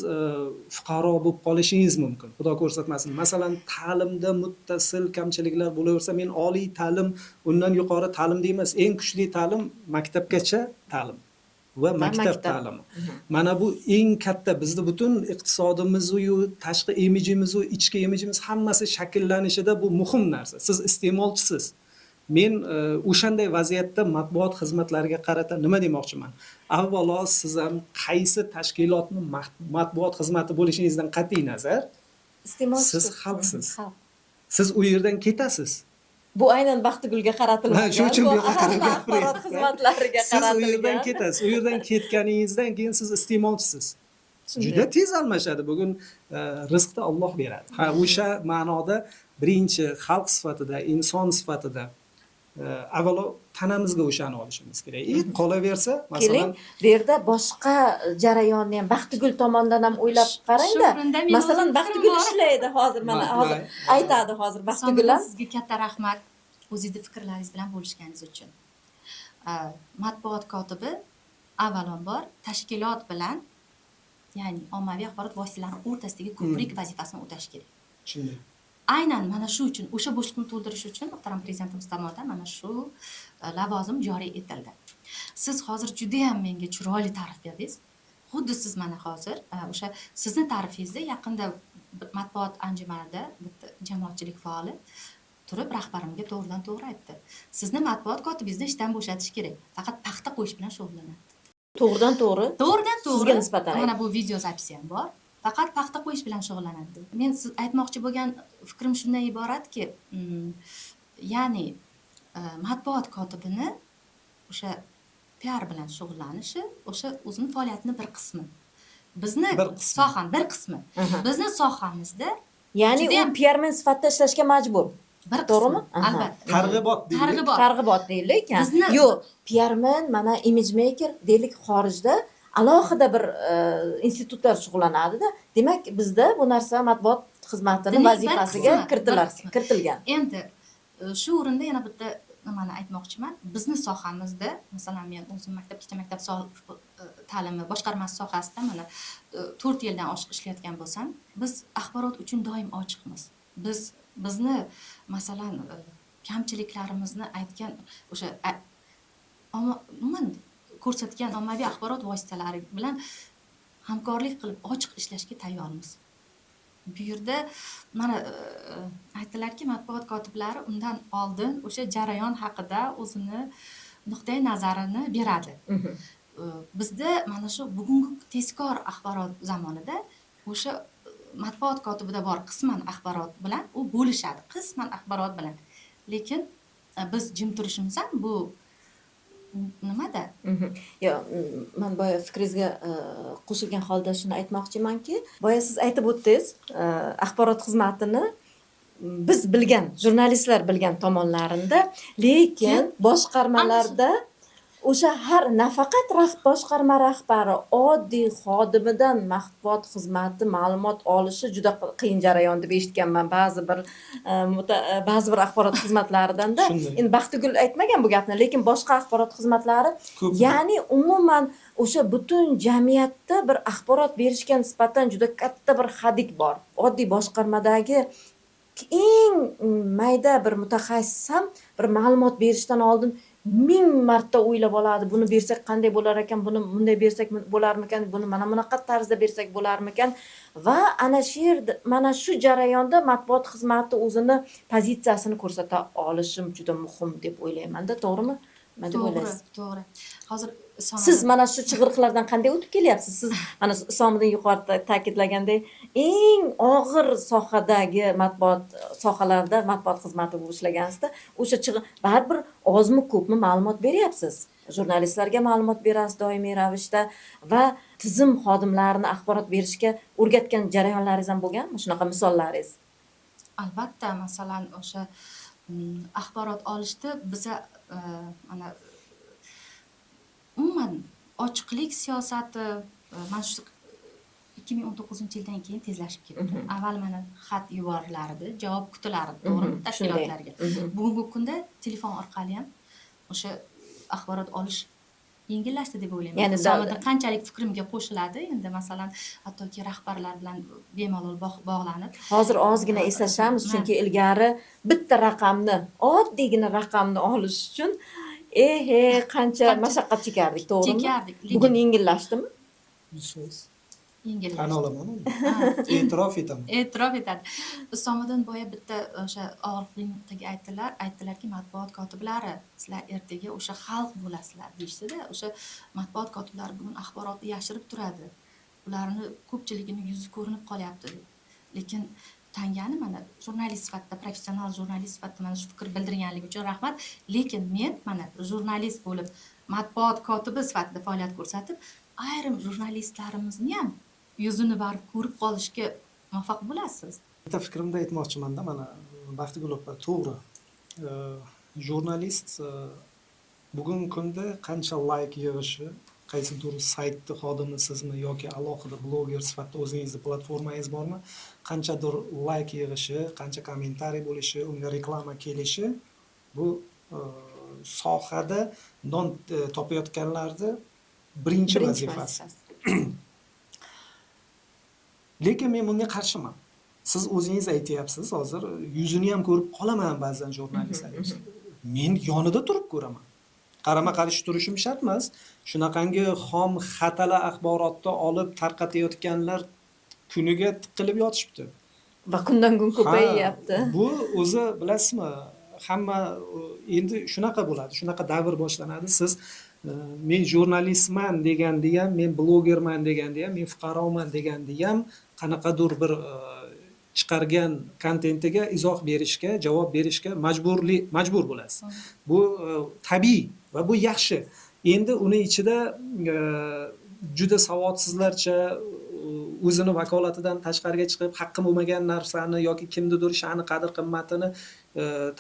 fuqaro bo'lib qolishingiz mumkin. Xudo ko'rsatmasin. Masalan, ta'limda muttasil kamchiliklar bo'laversa, men oliy ta'lim, undan yuqori ta'lim deymiz. Eng kuchli ta'lim maktabgacha ta'lim va maktab ta'limi. Mana bu eng katta bizning butun iqtisodimiz, tashqi imijimiz, ichki imijimiz hammasi shakllanishida bu muhim narsa. Siz iste'molchisiz. Men o'shanday vaziyatda matbuot xizmatlariga qarata nima demoqchiman? Avvalo siz ham qaysi tashkilotning matbuot xizmati bo'lishingizdan qat'iy nazar, siz xalqsiz. Siz u yerdan ketasiz. Bu aynan Baxtigulga qaratilgan. Shuning uchun bu yoqqa qarab axborot xizmatlariga Siz u yerdan qaratilgan. ketasiz. U yerdan ketganingizdan keyin siz iste'molchisiz. Juda tez almashadi. Bugun rizqni Alloh beradi. Ha, o'sha ma'noda birinchi xalq sifatida, inson sifatida avvalo tanamizga o'shani olishimiz kerak. Qolaversa, masalan, Keling, bu yerda boshqa jarayonni ham Baxtigul tomonidan ham o'ylab qarang-da. Shu o'rinda men Masalan, o'zim Baxtigul fikrim bor. ishlaydi hozir mana hozir aytadi hozir Baxtigul ham. Sizga katta rahmat o'zingizning fikrlaringiz bilan bo'lishganingiz uchun. Matbuot kotibi avvalambor tashkilot bilan, ya'ni ommaviy axborot vositalarining o'rtasidagi ko'prik vazifasini o'tash kerak. shunday. Aynan mana shu uchun, o'sha bo'shliqni to'ldirish uchun muhtaram prezidentimiz tomonidan mana shu lavozim joriy etildi. Siz hozir juda ham menga chiroyli ta'rif berdingiz. Xuddi siz mana hozir o'sha sizni ta'rifingizda yaqinda matbuot anjumanida bitta jamoatchilik faoli turib rahbarimga to'g'ridan to'g'ri aytdi. Sizni matbuot kotibingizni ishdan bo'shatish kerak. Faqat paxta qo'yish bilan shug'ullanadi. To'g'ridan to'g'ri. To'g'ridan to'g'ri. Sizga nisbatan Mana bu video zapisi ham bor. Faqat paxta qo'yish bilan shug'ullanadi. Men siz aytmoqchi bo'lgan fikrim shundan iboratki, ya'ni matbuot kotibini o'sha PR bilan shug'ullanishi o'sha o'zining faoliyatining bir qismi. Bizni sohani bir qismi. Bizni sohamizda Ya'ni u judayam PR-men sifatida ishlashga majbur. bir To'g'rimi? qismi. Albatta. Targ'ibot deylik. Targ'ibot. Targ'ibot deylik. Bizni- Yo'q, PR-men mana image maker deylik xorijda alohida bir institutlar shug'ullanadi-da. Demak, bizda bu narsa matbuot xizmatining Demak, vazifasiga bir qismi. kiritilgan. Endi shu o'rinda yana bitta nimani aytmoqchiman. Bizni sohamizda, masalan, men o'zim maktabgacha maktab ta'limi boshqarmasi sohasida mana 4 yildan oshiq ishlayotgan bo'lsam, biz axborot uchun doim ochiqmiz. Bizni masalan kamchiliklarimizni aytgan o'sha umuman ko'rsatgan ommaviy axborot vositalari bilan hamkorlik qilib ochiq ishlashga tayyormiz. Bu yerda mana aytdilarki, matbuot kotiblari undan oldin o'sha jarayon haqida o'zini nuqtai nazarini beradi. Bizda mana shu bugungi tezkor axborot zamonida o'sha matbuot kotibida bor qisman axborot bilan u bo'lishadi, qisman axborot bilan. Lekin biz jim turishimiz ham bu nimada? Yo'q, men boya fikringizga qo'shilgan holda shuni aytmoqchimanki, boya siz aytib o'tdingiz, axborot xizmatini biz bilgan, jurnalistlar bilgan tomonlarida, lekin boshqarmalarda o'sha har nafaqat boshqarma rahbari oddiy xodimidan matbuot xizmati ma'lumot olishi juda qiyin jarayon deb eshitganman ba'zi bir axborot xizmatlaridan-da. Endi Baxtigul aytmagan bu gapni, lekin boshqa axborot xizmatlari, ya'ni umuman o'sha butun jamiyatda bir axborot berishga nisbatan juda katta bir hadik bor. Oddiy boshqarmadagi eng mayda bir mutaxassis ham bir ma'lumot berishdan oldin 1000 marta o'ylab oladi. Buni bersak qanday bo'lar ekan, buni bunday bersak bo'larmikan, buni mana bunaqa tarzda bersak bo'larmikan va ana shu yerda mana shu jarayonda matbuot xizmati o'zini pozitsiyasini ko'rsata olishim juda muhim deb o'ylayman-da, to'g'rimi? nima deb To'g'ri, o'ylaysiz? to'g'ri. Hozir Siz mana shu chig'iriqlardan qanday o'tib kelyapsiz? Siz mana Isomiddin yuqorida ta'kidlagandek, eng og'ir sohadagi matbuot sohalarda matbuot xizmati bo'lib ishlagansizda, o'sha baribir ozmi ko'pmi ma'lumot beryapsiz. Jurnalistlarga ma'lumot berasiz doimiy ravishda va tizim xodimlarini axborot berishga o'rgatgan jarayonlaringiz ham bo'lganmi? Shunaqa misollaringiz? albatta, masalan, o'sha axborot olishda biza mana umuman ochiqlik siyosati mana shu 2019-yildan keyin tezlashib ketdi. Avval mana xat yuborilardi, javob kutilardi, to'g'rimi? Tashkilotlarga. Bugungi kunda telefon orqali ham o'sha axborot olish yengillashdi deb o'ylayman. Ya'ni Isomiddin qanchalik fikrimga qo'shiladi, endi masalan, hattoki rahbarlar bilan bemalol bog'lanib. Hozir ozgina eslashamiz, chunki ilgari bitta raqamni, oddiygina raqamni olish uchun qancha mashaqqat chekardik, to'g'rimi? Chekardik. Bugun yengillashdimi? 100%. Yengillashdi. Tan olaman uni. E'tirof etaman. E'tirof etadi. Isomiddin boya bitta o'sha og'riqli nuqtaga aytdilarki, matbuot kotiblari sizlar ertaga o'sha xalq bo'lasizlar deyishdi-da. O'sha matbuot kotiblari bugun axborotni yashirib turadi. Ularni ko'pchiligini yuzi ko'rinib qolyapti. Lekin Tangani mana jurnalist sifatida, professional jurnalist sifatida mana shu fikr bildirganligi uchun rahmat. Lekin men mana jurnalist bo'lib, matbuot kotibi sifatida faoliyat ko'rsatib, ayrim jurnalistlarimizni ham yuzini barib ko'rib qolishga muvaffaq bo'lasiz. Bitta fikrimda aytmoqchimanda, mana Baxtigul opa to'g'ri. Jurnalist bugungi kunda qancha layk yig'ishi, qaysidir saytni xodimisizmi yoki alohida bloger sifatida o'zingizni platformangiz bormi, qanchadir layk yig'ishi, qancha kommentariy bo'lishi, unga reklama kelishi bu sohada non topayotganlarni birinchi vazifasi. Lekin men bunga qarshiman. Siz o'zingiz aytyapsiz, hozir yuzini ham ko'rib qolaman ba'zan jurnalistlarning. Men yonida turib ko'raman. Qarama-qarshi turishim shart emas. Shunaqangi xom xatala axborotni olib tarqatayotganlar kuniga tiqilib yotishibdi. Va kundan kun ko'payyapti. Bu o'zi bilasizmi, hamma endi shunaqa bo'ladi, shunaqa davr boshlanadi. Siz men jurnalistman deganda ham, men blogerman deganda ham, men fuqaroman deganda ham qanaqadir bir chiqargan kontentiga izoh berishga, javob berishga majbur bo'lasiz. Bu tabiiy va bu yaxshi. Endi uni ichida juda savodsizlarcha o'zini vakolatidan tashqariga chiqib, haqqi bo'lmagan narsani yoki kimnidir sha'ni qadr qimmatini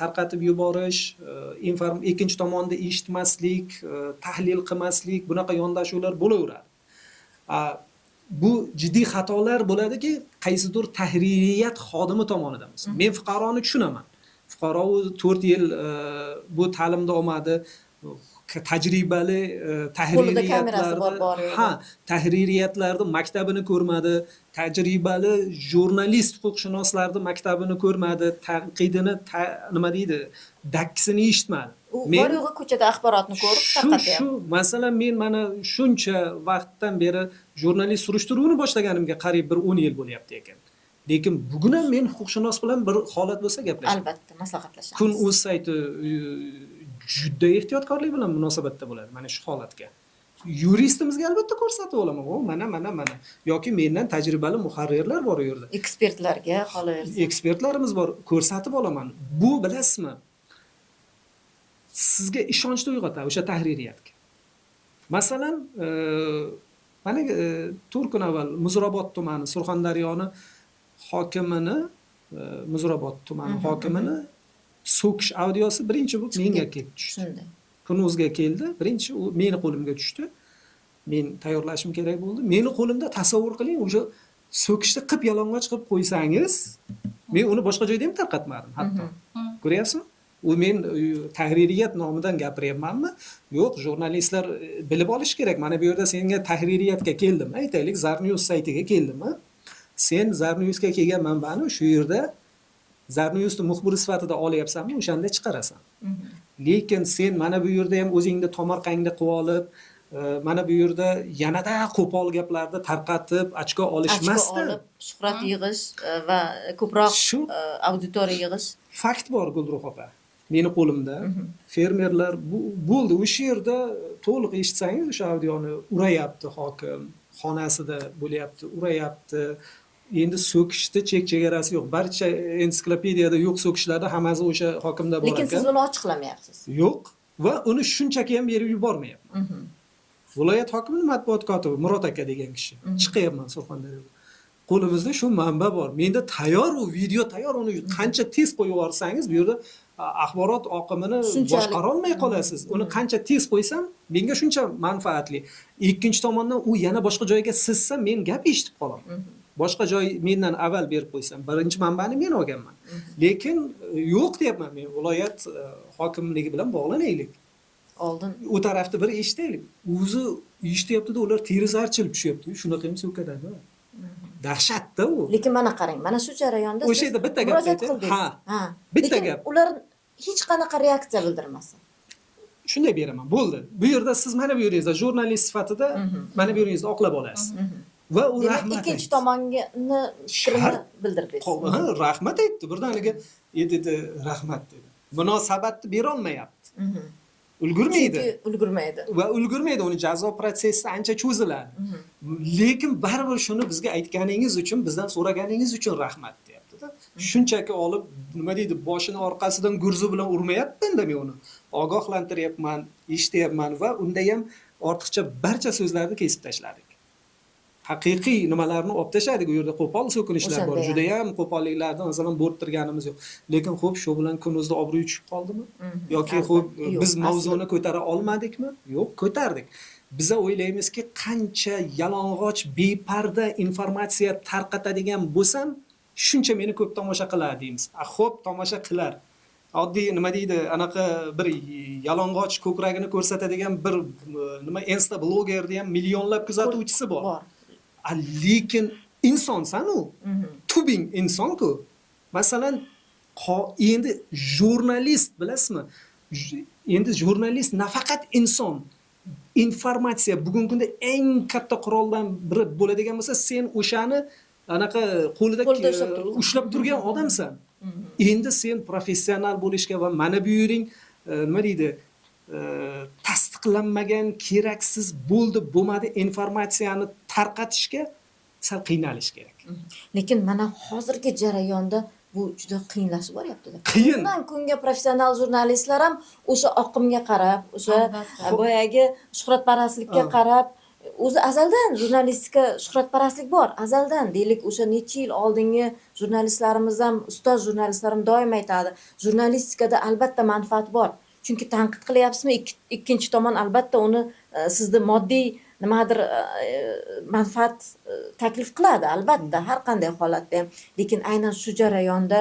tarqatib yuborish, ikkinchi tomonda eshitmaslik, tahlil qilmaslik, bunaqa yondashuvlar bo'laveradi. Bu jiddiy xatolar bo'ladiki, qaysidir tahririyat xodimi tomonidan. Men fuqaroni tushunaman. Fuqaro 4 yil bu ta'limda olmadi, tajribali tahririyatlarni maktabini ko'rmadi, tajribali jurnalist huquqshunoslarni maktabini ko'rmadi, tanqidini nima deydi, dakkisini eshitmadi. U bor-yo'g'i ko'chada axborotni ko'rib tarqatyapti. Shu, masalan, men mana shuncha vaqtdan beri jurnalist surishtiruvini boshlaganimga qariyb bir 10 yil bo'lyapti ekan. Lekin bugun ham men huquqshunos bilan bir holat bo'lsa gaplashamiz. Albatta, maslahatlashamiz. Kun.uz sayti juda ehtiyotkorlik bilan munosabatda bo'ladi mana shu holatga. Yuristimizga albatta ko'rsatib olaman. Mana. Yoki mendan tajribali muharrirlar bor u yerda. Ekspertlarga qolaversa. Ekspertlarimiz bor, ko'rsatib olaman. Bu bilasizmi? Sizga ishonchni uyg'otadi o'sha tahririyatga. Masalan, mana 4 kun avval Muzrabot tumani, Surxondaryoni hokimini, Muzrabot tumani hokimini so'kish audiosi birinchi bo'lib menga kelib tushdi. Shunday. Kun.uzga keldi, birinchi u meni qo'limga tushdi. Men tayyorlashim kerak bo'ldi. Meni qo'limda tasavvur qiling, o'sha so'kishni qilib yalang'och qilib qo'ysangiz, men uni boshqa joyda ham tarqatmadim hatto. Ko'ryapsizmi? U men tahririyat nomidan gapiryapmanmi? Yo'q, jurnalistlar bilib olish kerak. Mana bu yerda senga tahririyatga keldim, aytaylik, Zarnews saytiga keldim. Sen Zarnewsga kelgan manbani shu yerda Zarnewsni muxbiri sifatida olyapsanmi, o'shanda chiqarasan. Lekin sen mana bu yerda ham o'zingni tomorqangni qilib olib, mana bu yerda yanada qo'pol gaplarni tarqatib, ochko olishmasdan shuhrat yig'ish va ko'proq auditoriya yig'ish. Fakt bor, Gulruh opa. meni qo'limda. Fermerlar bo'ldi o'sha yerda to'liq eshitsangiz o'sha audioni urayapti hokim, xonasida bo'lyapti, urayapti. Endi so'kishda chek-chegarasi yo'q. Barcha ensiklopediyada yo'q so'kishlarda hammasi o'sha hokimda bor Lekin siz ekan. uni ochiqlamayapsiz. Yo'q va uni shunchaki ham berib yubormayapman. Viloyat hokimining matbuot kotibi Murod aka degan kishi. Chiqyapman Surxondaryoga. Qo'limizda shu manba bor. Menda tayyor u video tayyor, uni qancha tez qo'yib yuborsangiz bu yerda axborot oqimini boshqara olmay qolasiz. Uni qancha tez qo'ysam, menga shuncha manfaatli. Ikkinchi tomondan u yana boshqa joyga sizsa, men gap eshitib qolaman. Boshqa joy mendan avval berib qo'ysam, birinchi manbani men olganman. Lekin yo'q deyapman men. Viloyat hokimligi bilan bog'lanaylik. Oldin U tarafda bir eshitaylik. O'zi eshityapti-da, ular teri zarchilib tushyapti. Shunaqa ham so'kadadi. Dahshatda u. lekin mana qarang, mana shu jarayonda O'sha yerda bitta gap murojaat aytay. qildingiz. Ha, bitta Lekin gap. ular hech qanaqa reaksiya bildirmasa. Shunday beraman. Bo'ldi. Bu yerda siz mana bu yeringizda jurnalist sifatida mana bu yeringizda oqlab olasiz. Va u Demak, rahmat ikkinchi aytdi. tomonni fikrini bildirdingiz. Ha, rahmat aytdi. Birdaniga dedi rahmat dedi. Munosabatni bera olmayapti. Ulgurmaydi. Chunki ulgurmaydi. Va ulgurmaydi, uni jazo protsessi ancha cho'ziladi. Lekin baribir shuni bizga aytganingiz uchun, bizdan so'raganingiz uchun rahmat deyapti-da. Shunchaki olib, nima deydi, boshini orqasidan gurzi bilan urmayapman-da men uni. Ogohlantiryapman, eshityapman va unda ham ortiqcha barcha so'zlarni kesib tashladik. Haqiqiy nimalarni olib tashladik. U yerda qo'pol so'kinishlar bor. Juda ham qo'polliklarni masalan bo'rttirganimiz yo'q. Lekin xo'p, shu bilan kunimizda obro'y tushib qoldimi? Yoki xo'p, biz mavzuni ko'tara olmadikmi? Yo'q, ko'tardik. Biz o'ylaymizki, qancha yalang'och, beparda informatsiya tarqatadigan bo'lsam, shuncha meni ko'p tomosha qiladi deymiz. Xo'p, tomosha qilar. Oddiy nima deydi, anaqa bir yalang'och ko'kragini ko'rsatadigan bir nima Insta blogerda ham millionlab kuzatuvchisi bor. Lekin insonsan u. Tubing inson-ku. Masalan, endi jurnalist bilasizmi? Endi jurnalist nafaqat inson. Informatsiya bugungi kunda eng katta quroldan biri bo'ladigan bo'lsa, sen o'shani anaqa qo'lida ushlab turgan odamsan. Endi sen professional bo'lishga va mana bu yering nima deydi, tasdiqlanmagan, keraksiz bo'lmadi informatsiyani tarqatishga sal qiynalish kerak. Lekin mana hozirgi jarayonda bu juda qiyinlashib boryapti-da. Qiyin. Kundan kunga professional jurnalistlar ham o'sha oqimga qarab, o'sha Albatta. boyagi shuhratparastlikka qarab, o'zi azaldan jurnalistika shuhratparastlik bor, azaldan. Deylik, o'sha necha yil oldingi jurnalistlarimiz ham, ustoz jurnalistlarim doim aytadi, jurnalistikada albatta manfaat bor. Chunki tanqid qilyapsizmi, ikkinchi tomon albatta uni sizni moddiy nimadir manfaat taklif qiladi, albatta, har qanday holatda ham. Lekin aynan shu jarayonda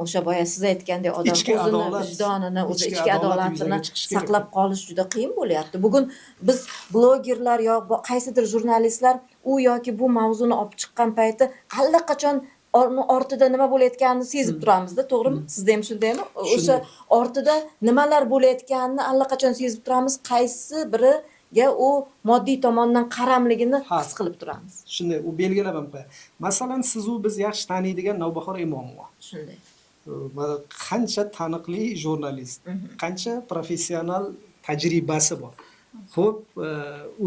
o'sha boya siz aytgandek odam Ichki o'zini adolat, vijdonini, o'zi ichki ichki adolat adolatini yuzaga chiqishi kerak. saqlab qolish juda qiyin bo'lyapti. Bugun biz blogerlar yo qaysidir jurnalistlar u yoki bu mavzuni olib chiqqan payti allaqachon ortida nima bo'layotganini sezib turamizda, to'g'rimi? Sizda ham shundaymi? O'sha ortida nimalar bo'layotganini allaqachon sezib turamiz, qaysi biriga u moddiy tomondan qaramligini his qilib turamiz. Shunday, u belgilab ham qo'yadi. Masalan, siz u biz yaxshi taniydigan Navbahor Imomova. Shunday. Qancha taniqli jurnalist, qancha professional tajribasi bor. Xo'p,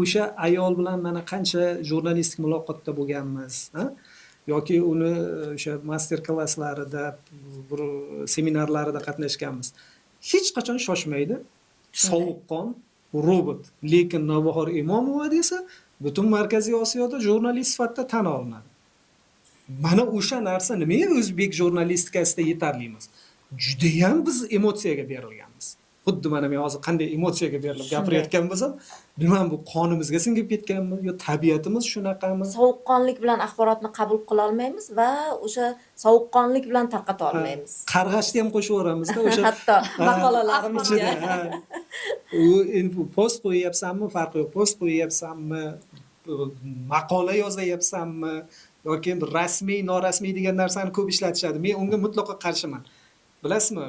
o'sha ayol bilan mana qancha jurnalistik muloqotda bo'lganmiz, ha? Yoki uni o'sha master klasslarida, bir seminarlarida qatnashganmiz. Hech qachon shoshmaydi. Sovuqqon, robot. Lekin Navbahor Imomova desa, butun Markaziy Osiyoda jurnalist sifatida tan olinadi. Mana o'sha narsa nimaga o'zbek jurnalistikasida yetarlimiz? Juda ham biz emotsiyaga berilganmiz. Xuddi mana men hozir qanday emotsiyaga berilib gapirayotgan bo'lsam, bilmam bu qonimizga singib ketganmi yo tabiatimiz shunaqami? Sovuqqonlik bilan axborotni qabul qila olmaymiz va o'sha sovuqqonlik bilan tarqata olmaymiz. Qarg'ashni ham qo'shib yuboramizda o'sha Hatto maqolalarimizga. U post qo'yyapsanmi, farqi yo'q. Post qo'yyapsanmi, maqola yozyapsanmi yoki rasmiy, norasmiy degan narsani ko'p ishlatishadi. Men unga mutlaqo qarshiman. Bilasizmi?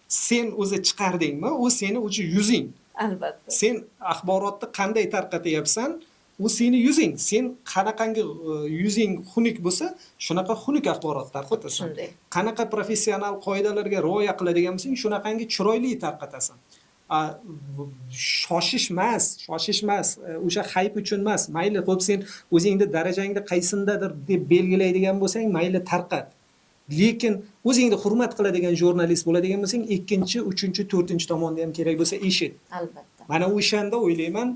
Sen o'zi chiqardingmi, u seni o'zi yuzing. Albatta. Sen axborotni qanday tarqatyapsan, u seni yuzing. Sen qanaqangi yuzing xunuk bo'lsa, shunaqa xunuk axborot tarqatasan. shunday. Qanaqa professional qoidalarga rioya qiladigan bo'lsang, shunaqangi chiroyli tarqatasan. Shoshish emas. O'sha hayp uchun emas. Mayli, xo'p sen o'zingni darajangni qaysindadir deb belgilaydigan bo'lsang, mayli tarqat. Lekin o'zingni hurmat qiladigan jurnalist bo'ladigan bo'lsang, ikkinchi, uchinchi, to'rtinchi tomonni ham kerak bo'lsa eshit. Albatta. Mana o'shanda o'ylayman,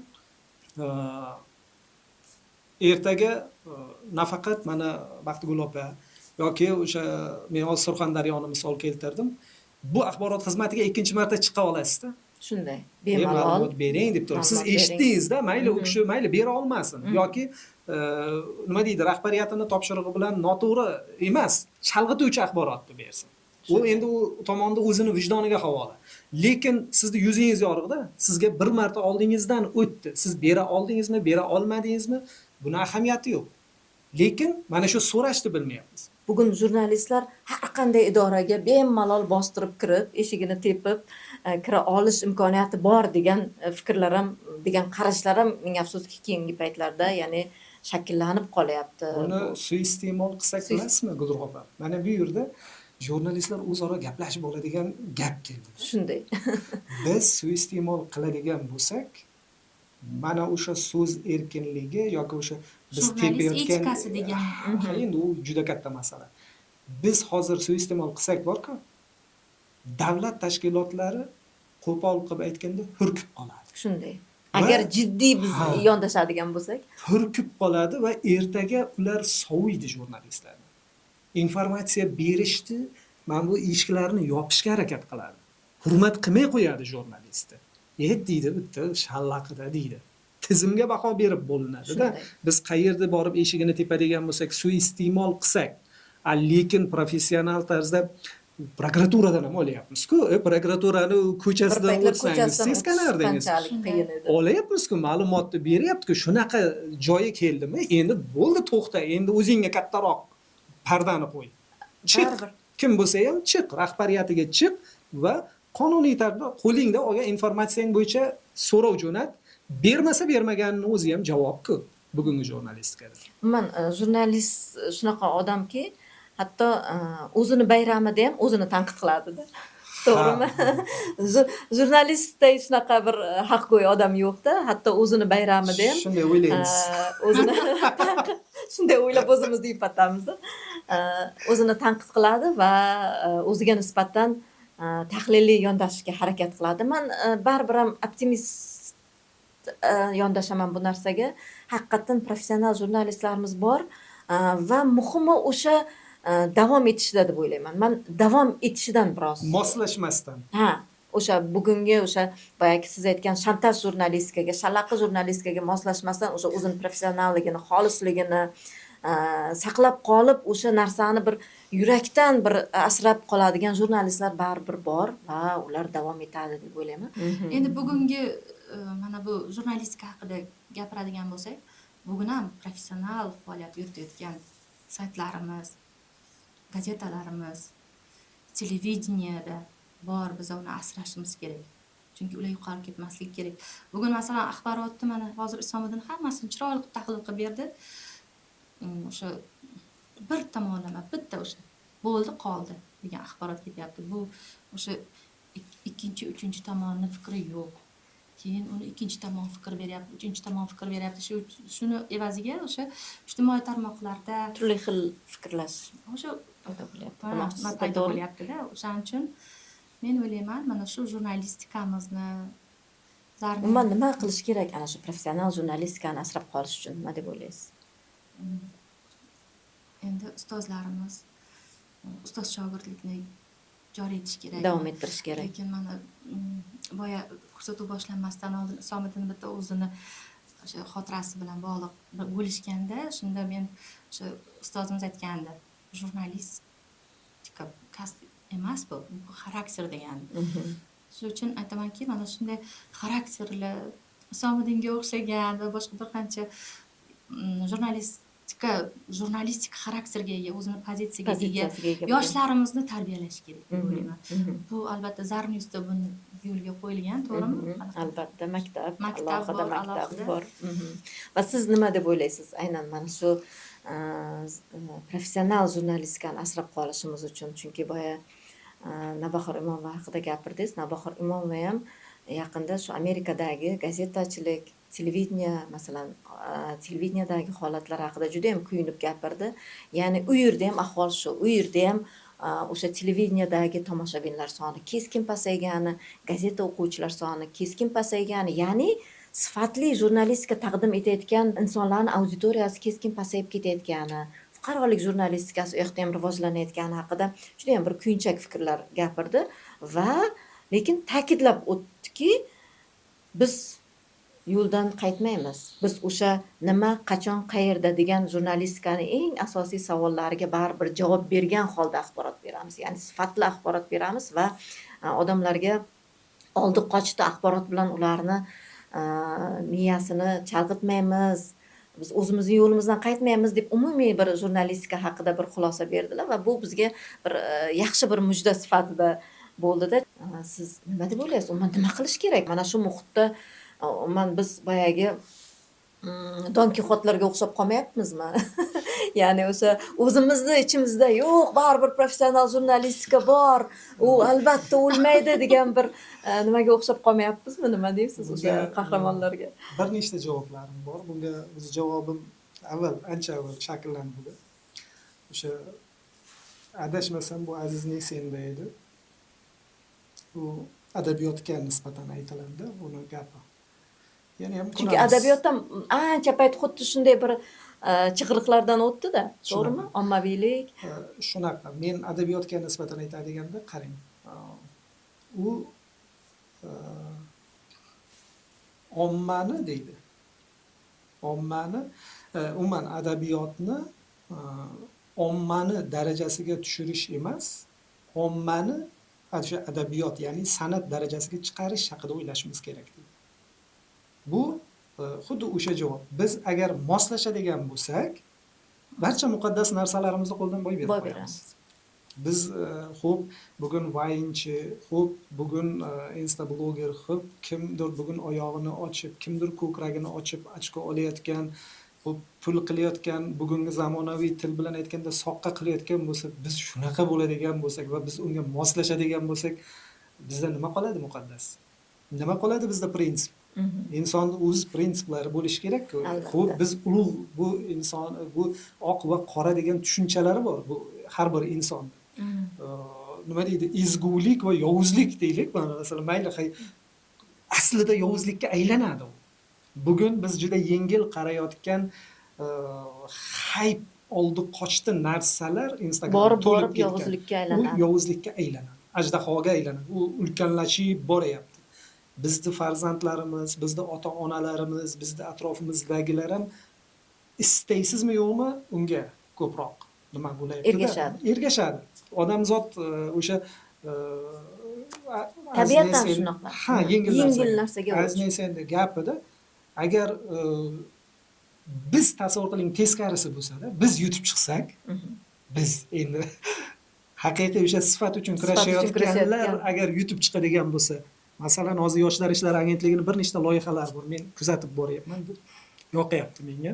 ertaga nafaqat mana Baxtigul opa yoki o'sha men hozir Surxondaryoni misol keltirdim. Bu axborot xizmatiga ikkinchi marta chiqa olasizda. Shunday. Ma'lumot bering deb turib. Siz ma'lumot bering. eshitdingizda, mayli u kishi mayli bera olmasin yoki nima deydi, rahbariyatini topshirig'i bilan noto'g'ri emas, chalg'ituvchi axborotni bersin. U endi u tomonda o'zini vijdoniga havola. Lekin sizni yuzingiz yorug'da, sizga bir marta oldingizdan o'tdi. Siz bera oldingizmi, bera olmadingizmi, buni ahamiyati yo'q. Lekin mana shu so'rashni bilmayapmiz. Bugun jurnalistlar har qanday idoraga bemalol bostirib kirib, eshigini tepib, kira olish imkoniyati bor degan fikrlar ham, degan qarashlar ham ming afsuski keyingi paytlarda, ya'ni shakllanib qolyapti. Buni suiiste'mol qilsak bilasizmi, Gulruh opa? Mana bu yerda jurnalistlar o'zaro gaplashib oladigan gap keldi. Shunday. Biz suiiste'mol qiladigan bo'lsak, mana o'sha so'z erkinligi yoki o'sha biz Jurnalist tepayotgan etikasi degan. endi u juda katta masala. Biz hozir suiiste'mol qilsak borku, davlat tashkilotlari qo'pol qilib aytganda hurkib qoladi. Shunday. Agar jiddiy biz Ha. yondashadigan bo'lsak, Hurkib qoladi va ertaga ular soviydi jurnalistlarni. Informatsiya berishni, mana bu eshiklarni yopishga harakat qiladi. Hurmat qilmay qo'yadi jurnalistni. Deydi, bitta shallaqida deydi. Tizimga baho berib bo'linadi-da. Shunday. Biz qayerda borib eshigini tepadigan bo'lsak, suiiste'mol qilsak, lekin professional tarzda prokuraturadan ham olyapmiz-ku. Prokuraturani ko'chasidan o'tsangiz, seskanardingiz. qanchalik qiyin edi. Olayapmiz-ku, ma'lumotni beryapti-ku, shunaqa joyi keldimi? Endi bo'ldi, to'xta, endi o'zingga kattaroq pardani qo'y. Chiq. Baribir. Kim bo'lsa ham chiq, rahbariyatiga chiq va qonuniy tarzda qo'lingda olgan informatsiyang bo'yicha so'rov jo'nat. Bermasa bermaganini o'zi ham javob-ku bugungi jurnalistikada. Umuman jurnalist shunaqa odamki, hatto o'zini bayramida ham o'zini tanqid qiladi-da. To'g'rimi? Jurnalistday shunaqa bir haqgo'y odam yo'q-da, hatto o'zini bayramida ham Shunday o'ylaymiz. o'zini shunday o'ylab o'zimizni yupatamiz. O'zini tanqid qiladi va o'ziga nisbatan tahliliy yondashishga harakat qiladi. Men baribir ham optimist yondashaman bu narsaga. Haqiqatan professional jurnalistlarimiz bor va muhimi o'sha davom etishida deb o'ylayman. Men davom etishidan biroz Moslashmasdan. o'sha bugungi o'sha boyagi siz aytgan shantaj jurnalistikaga, shalaqa jurnalistikaga moslashmasdan o'sha o'zini professionalligini, xolisligini saqlab qolib, o'sha narsani bir yurakdan bir asrab qoladigan jurnalistlar baribir bor va ular davom etadi deb o'ylayman. Endi bugungi mana bu jurnalistika haqida gapiradigan bo'lsak, bugun ham professional faoliyat yuritayotgan saytlarimiz, gazetalarimiz, televideniyada bor, biz uni asrashimiz kerak. Chunki ular yuqori ketmasligi kerak. Bugun masalan axborotni mana hozir Isomiddin hammasini chiroyli qilib tahlil qilib berdi. O'sha bir tomonlama, bitta o'sha bo'ldi qoldi degan axborot ketyapti. Bu o'sha ikkinchi, uchinchi tomonni fikri yo'q. Keyin uni ikkinchi tomon fikr beryapti, uchinchi tomon fikr beryapti. Shuni evaziga o'sha ijtimoiy tarmoqlarda Turli xil fikrlash o'sha paydo bo'lyapti. paydo bo'lyapti-da. O'shaning uchun men o'ylayman, mana shu jurnalistikamizni Umuman nima qilish kerak ana shu professional jurnalistikani asrab qolish uchun, nima deb o'ylaysiz? Endi ustozlarimiz ustoz shogirdlikni joriy etish kerak. Davom ettirish kerak. Lekin mana boya ko'rsatuv boshlanmasdan oldin Isomiddin bitta o'zini o'sha xotirasi bilan bog'liq bo'lishganda, shunda men o'sha ustozimiz aytgandi, jurnalistika kasb emas bu xarakter degandi. Shuning uchun aytamanki, mana shunday xarakterli Isomiddinga o'xshagan va boshqa bir qancha jurnalist jurnalistik xarakterga ega, o'zini pozitsiyasiga ega Pozitsiyasiga ega yoshlarimizni tarbiyalash kerak deb Mhm, o'ylayman. mhm. Bu albatta Zarnewsda buni yo'lga qo'yilgan, to'g'rimi? Albatta, maktab, Maktab alohida bor, maktab alohida. bor. Va siz nima deb o'ylaysiz? Aynan mana shu professional jurnalistikani asrab qolishimiz uchun, chunki boya Navbahor Imomova haqida gapirdingiz. Navbahor Imomova ham yaqinda shu Amerikadagi gazetachilik, televideniya, masalan, televideniyadagi holatlar haqida juda ham kuyunib gapirdi. Ya'ni u yerda ham ahvol shu. U yerda ham o'sha televideniyadagi tomoshabinlar soni keskin pasaygani, gazeta o'quvchilar soni keskin pasaygani, ya'ni sifatli jurnalistika taqdim etayotgan insonlarning auditoriyasi keskin pasayib ketayotgani, fuqarolik jurnalistikasi u yoqda ham rivojlanayotgani haqida juda ham bir kuyunchak fikrlar gapirdi va lekin ta'kidlab o'tdiki, biz yo'ldan qaytmaymiz. Biz o'sha nima, qachon, qayerda degan jurnalistikani eng asosiy savollariga baribir javob bergan holda axborot beramiz. Ya'ni sifatli axborot beramiz va odamlarga oldi qochdi axborot bilan ularni miyasini chalg'itmaymiz. Biz o'zimizni yo'limizdan qaytmaymiz deb umumiy bir jurnalistika haqida bir xulosa berdilar va bu bizga bir yaxshi bir mujda sifatida bo'ldida. Siz nima deb o'ylaysiz? Umuman nima qilish kerak? Mana shu muhitda umuman biz boyagi Don Kixotlarga o'xshab qolmayapmizmi? Ya'ni o'sha o'zimizni ichimizda yo'q, baribir professional jurnalistika bor, u albatta o'lmaydi degan bir nimaga o'xshab qolmayapmizmi? Nima deysiz o'sha qahramonlarga? Bir nechta javoblarim bor. Bunga o'z javobim ancha avval shakllandi. O'sha adashmasam bu Aziz Nesen'da edi. U adabiyotga nisbatan aytiladi, uni gapi. Ya'ni ham Chunki adabiyotda ancha payt xuddi shunday bir chig'iriqlardan o'tdi-da, to'g'rimi? Ommaviylik. Shunaqa. Men adabiyotga nisbatan aytadiganda qarang. U ommani deydi. Ommani, umuman adabiyotni ommani darajasiga tushirish emas, ommani o'sha adabiyot, ya'ni san'at darajasiga chiqarish haqida o'ylashimiz kerak deydi. Bu xuddi o'sha javob. Biz agar moslashadigan bo'lsak, barcha muqaddas narsalarimizni qo'ldan boy berib qo'yamiz. Biz xo'p, bugun Vaynchi, xo'p, bugun Insta bloger, xo'p, kimdir bugun oyog'ini ochib, kimdir ko'kragini ochib ochko olayotgan, xo'p, pul qilayotgan, bugungi zamonaviy til bilan aytganda soqqa qilayotgan bo'lsa, biz shunaqa bo'ladigan bo'lsak va biz unga moslashadigan bo'lsak, bizda nima qoladi muqaddas? Nima qoladi bizda prinsip? Insonni o'z prinsiplari bo'lishi kerak-ku. Xo'p, biz ulug' bu inson, bu oq va qora degan tushunchalari bor bu har bir insonda. Nima deydi? Ezgulik va yovuzlik deylik. Masalan, mayli aslida yovuzlikka aylanadi u. Bugun biz juda yengil qarayotgan hayp oldi qochdi narsalar Instagramda borib yovuzlikka aylanadi. U yovuzlikka aylanadi. Ajdahoga aylanadi. U ulkanlashib boryapti. Bizni farzandlarimiz, bizni ota-onalarimiz, bizni atrofimizdagilar ham istaysizmi yo'qmi unga ko'proq nima bo'layapti? Ergashadi. Odamzod o'sha tabiatan shunaqa. Ha, yengil narsaga Aznaysenni gapida agar biz tasavvur qiling teskarisi bo'lsa-da, biz yutib chiqsak, biz endi haqiqiy o'sha sifat uchun kurashayotganlar agar yutib chiqadigan bo'lsa, masalan, hozir Yoshlar ishlari agentligining bir nechta loyihalari bor. Men kuzatib boryapman. Yoqayapti menga.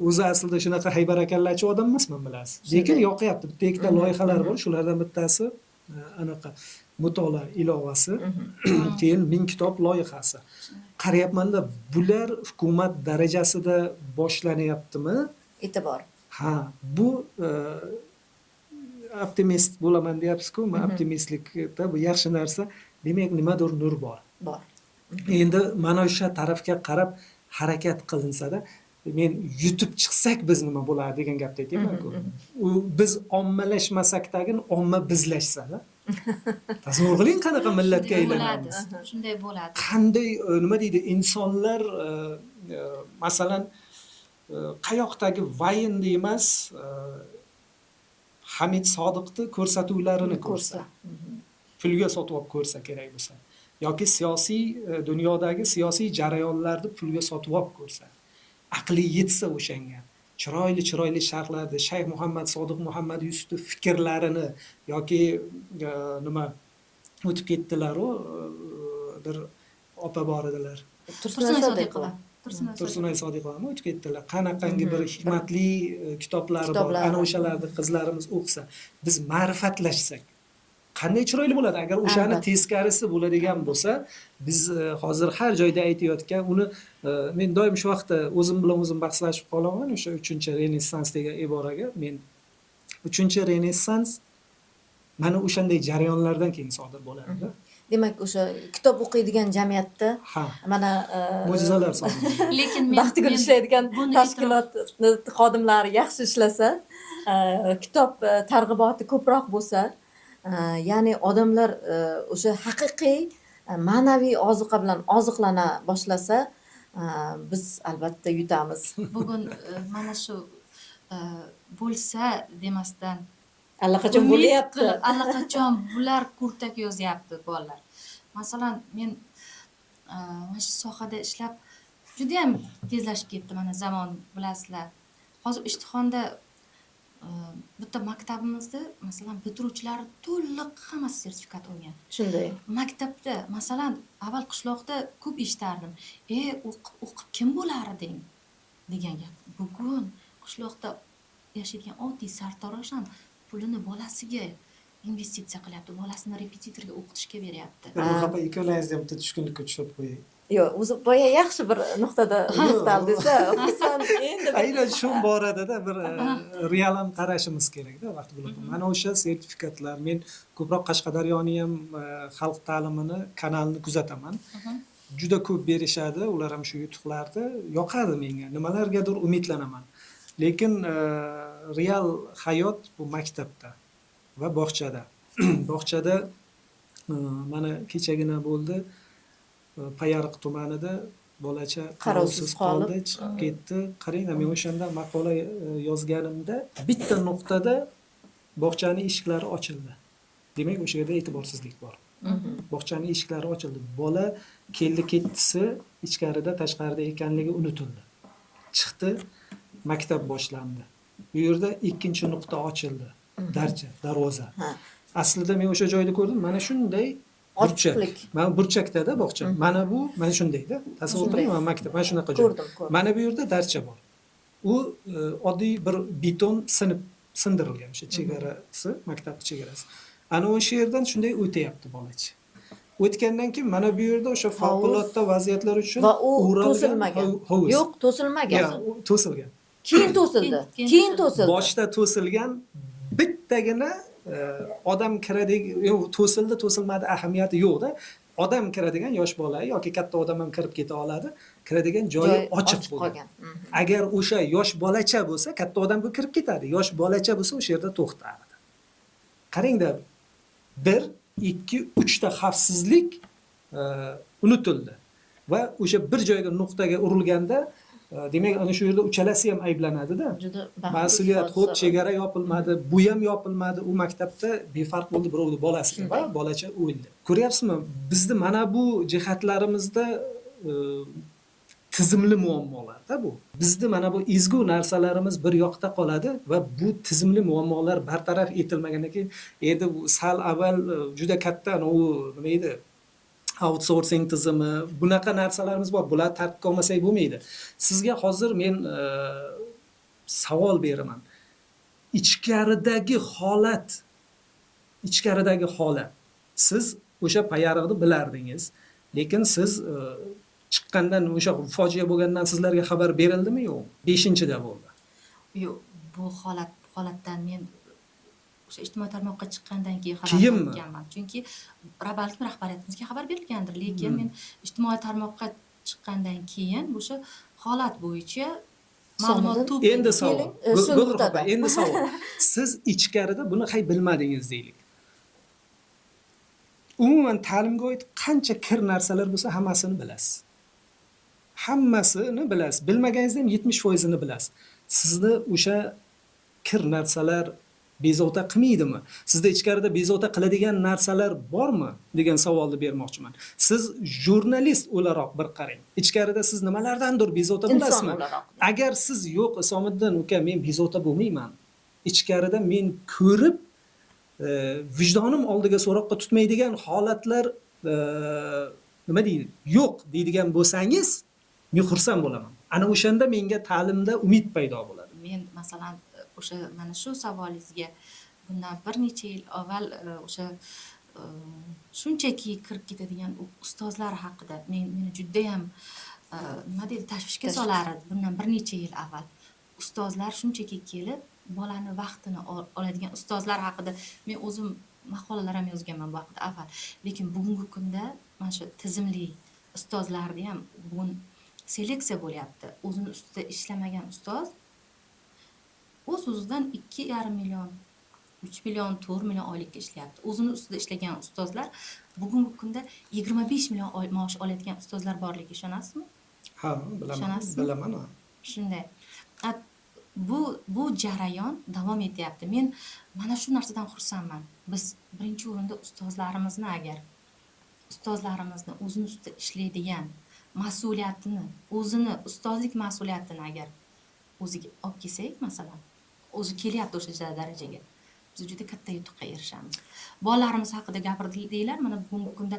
O'zi aslida shunaqa haybarakallachi odam emasman, bilasiz. Lekin yoqayapti. Bitta ikkita loyihalar bor. Shulardan bittasi anaqa mutolaa ilovasi, keyin 1000 kitob loyihasi. Qarayapmanda, bular hukumat darajasida boshlanyaptimi? E'tibor. Ha, bu optimist bo'laman deyapsiz-ku, men optimistlikda bu yaxshi narsa. Demak, nimadir nur bor. Bor. Endi mana o'sha tarafga qarab harakat qilinsa-da, men yutib chiqsak biz nima bo'ladi degan gapni aytayman-ku. U biz ommalashmasakdagi omma bizlashsa-da. Tasavvur qiling qanaqa millatga aylanamiz. Shunday bo'ladi. Qanday nima deydi, insonlar masalan qayoqdagi Vaynni emas, Hamid Sodiqni ko'rsatuvlarini ko'rsa, pulga sotib olib ko'rsa kerak bo'lsa, yoki siyosiy dunyodagi siyosiy jarayonlarni pulga sotib olib ko'rsa, aqli yetsa o'shanga, chiroyli sharhlarni, Shayx Muhammad Sodiq Muhammad Yusufov fikrlarini yoki nima o'tib ketdilar-u, bir opa bor edilar. Tursunoy Sodiqova. Tursunoy Sodiqova o'tib ketdilar. Qanaqangi bir hikmatli kitoblari bor. Kitoblari. Ana o'shalarni qizlarimiz o'qisa, biz ma'rifatlashsak qanday chiroyli bo'ladi. Agar o'shani Albatta. teskarisi bo'ladigan bo'lsa, biz hozir har joyda aytayotgan uni men doim shu vaqtda o'zim bilan o'zim bahslashib qolaman o'sha 3-renessans degan iboraga. Men 3-renessans mana o'shanday jarayonlardan keyin sodir bo'ladi. Demak, o'sha kitob o'qiydigan jamiyatda Ha, mana mo'jizalar sodir bo'ladi. Lekin men baxtiga ishlaydigan buni tashkilotni xodimlari yaxshi ishlasa, kitob targ'iboti ko'proq bo'lsa, ya'ni odamlar o'sha haqiqiy ma'naviy ozuqa bilan oziqlana boshlasa, biz albatta yutamiz. bugun mana shu bo'lsa demasdan Allaqachon umid bo'lyapti. qilib allaqachon bular kurtak yozyapti bolalar. Masalan, men mana shu sohada ishlab judayam tezlashib ketdi mana zamon, bilasizlar. Hozir Ishtixonda bitta maktabimizda masalan bitiruvchilari to'liq hammasi sertifikat olgan. Shunday. Maktabda masalan avval qishloqda ko'p eshitardim. O'qib kim bo'lar eding degan gap. Bugun qishloqda yashaydigan oddiy sartarosh ham pulini bolasiga investitsiya qilyapti. Bolasini repetitorga o'qitishga beryapti. Xafa ikkalangizni ham bitta tushkunlikka tushirib qo'ying. Yo'q, o'zi boya yaxshi bir nuqtada to'xtaldingiz-a. Xususan endi Aynan shu boradada bir real ham qarashimiz kerak-da vaqt bilan. Mana o'sha sertifikatlar, men ko'proq Qashqadaryoning ham xalq ta'limini kanalini kuzataman. Juda ko'p berishadi, ular ham shu yutuqlarni yoqadi menga. Nimalargadir umidlanaman. Lekin real hayot bu maktabda va bog'chada. Bog'chada mana kechagina bo'ldi. Payariq tumanida bolacha qarovsiz qoldi, chiqib ketdi. Qarang, men o'shanda maqola yozganimda bitta nuqtada bog'chaning eshiklari ochildi. Demak, o'sha yerda e'tiborsizlik bor. Bog'chaning eshiklari ochildi. Bola keldi-ketdisi ichkarida, tashqarida ekanligi unutildi. Chiqdi, maktab boshlandi. Bu yerda ikkinchi nuqta ochildi. Darvoza. Aslida men o'sha joyda ko'rdim, mana shunday ochiqlik. Mana burchakda-da bog'cha. Mana bu, mana shundayda. Tasavvur qiling, mana maktab, mana shunaqa joy. Ko'rdim. Mana bu yerda darcha bor. U oddiy bir beton sindirilgan o'sha chegarasi, maktab chegarasi. Ana o'sha yerdan shunday o'tayapti bolachi. O'tgandan keyin mana bu yerda o'sha favqulodda vaziyatlar uchun va u to'silmagan. Yo'q, to'silmagan. Yo'q, to'silgan. Keyin to'sildi. Keyin to'sildi. Boshda to'silgan bittagina odam kiradigan, to'silmadi ahamiyati yo'qda. Odam kiradigan yosh bola yoki katta odam ham kirib keta oladi. Kiradigan joyi ochiq bo'lgan. Agar o'sha yosh bolacha bo'lsa, katta odam bu kirib ketadi. Yosh bolacha bo'lsa, o'sha yerda to'xtardi. Qarangda, 1, 2, 3 ta xavfsizlik unutildi. Va o'sha bir joyga nuqtaga urilganda, demak, ana shu yerda uchalasi ham ayblanadi-da. Juda mas'uliyat, xo'p, chegara yopilmadi, bu ham yopilmadi. U maktabda befarq bo'ldi birovning bolasi va bolacha o'ldi. Ko'ryapsizmi? Bizni mana bu jihatlarimizda tizimli muammolar-da bu. Bizni mana bu ezgu narsalarimiz bir yoqda qoladi va bu tizimli muammolar bartaraf etilmagandan keyin endi bu sal avval juda katta u nima edi? Outsourcing tizimi, bunaqa narsalarimiz bor. Bular tartibga olmasak bo'lmaydi. Sizga hozir men savol beraman. Ichkaridagi holat, siz o'sha payariqni bilardingiz, lekin siz chiqqandan, o'sha fojia bo'lgandan sizlarga xabar berildimi yo'q? 5-da bo'ldi. Yo'q, bu holatdan men o'sha ijtimoiy tarmoqqa chiqqandan keyin xabar Keyinmi? olganman. Chunki balkim rahbariyatimizga xabar berilgandir, lekin men ijtimoiy tarmoqqa chiqqandan keyin o'sha holat bo'yicha ma'lumot to'pladim. Endi savol. shu nuqtada. Endi savol. Siz ichkarida buni bilmadingiz deylik. Umuman ta'limga oid qancha kir narsalar bo'lsa, hammasini bilasiz. Hammasini bilasiz. Bilmaganingizda ham 70%ni bilasiz. Sizni o'sha kir narsalar bezovta qilmaydimi? Sizda ichkarida bezovta qiladigan narsalar bormi degan savolni bermoqchiman. Siz jurnalist o'laroq bir qarang. Ichkarida siz nimalardandir bezovta Inson bo'lasizmi? o'laroq. Agar siz yo'q Isomiddin uka men bezovta bo'lmayman. Ichkarida men ko'rib vijdonim oldiga so'roqqa tutmaydigan holatlar nima deydi? Yo'q deydigan bo'lsangiz, men xursand bo'laman. Ana o'shanda menga ta'limda umid paydo bo'ladi. Men masalan o'sha mana shu savolingizga bundan bir necha yil avval o'sha shunchaki kirib ketadigan ustozlar haqida meni judayam nima deydi tashvishga solar edi bundan bir necha yil avval. Ustozlar shunchaki kelib bolani vaqtini oladigan ustozlar haqida men o'zim maqolalar ham yozganman bu haqida avval. Lekin bugungi kunda mana shu tizimli ustozlarni ham bugun seleksiya bo'lyapti. O'zini ustida ishlamagan ustoz o'z-o'zidan 2,5 million, 3 million, 4 million oylikka ishlayapti. O'zini ustida ishlagan ustozlar bugungi kunda 25 million maosh oladigan ustozlar borligiga ishonasizmi? Ha, bilaman. Ishonasizmi? Bilaman. Shunday. Bu jarayon davom etyapti. Men mana shu narsadan xursandman. Biz birinchi o'rinda ustozlarimizni agar ustozlarimizni o'zini ustida ishlaydigan mas'uliyatini, o'zini ustozlik mas'uliyatini agar o'ziga olib kelsak, masalan, o'zi kelyapti o'sha darajaga. Biz juda katta yutuqqa erishamiz. Bolalarimiz haqida gapirdinglar, mana bugungi kunda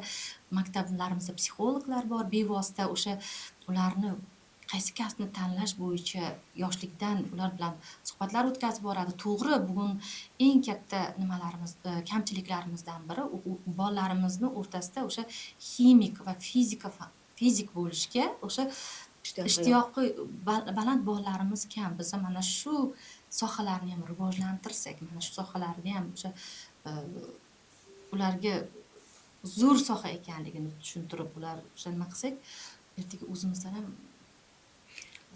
maktablarimizda psixologlar bor, bevosita o'sha ularni qaysi kasbni tanlash bo'yicha yoshlikdan ular bilan suhbatlar o'tkazib boradi. To'g'ri, bugun eng katta nimalarimiz, kamchiliklarimizdan biri bolalarimizni o'rtasida o'sha ximik va fizik bo'lishga o'sha ishtiyoqi baland bolalarimiz kam. Biz mana shu sohalarni ham rivojlantirsak, mana shu sohalarni ham o'sha ularga zo'r soha ekanligini tushuntirib, ular o'sha nima qilsak, ertaga o'zimizdan ham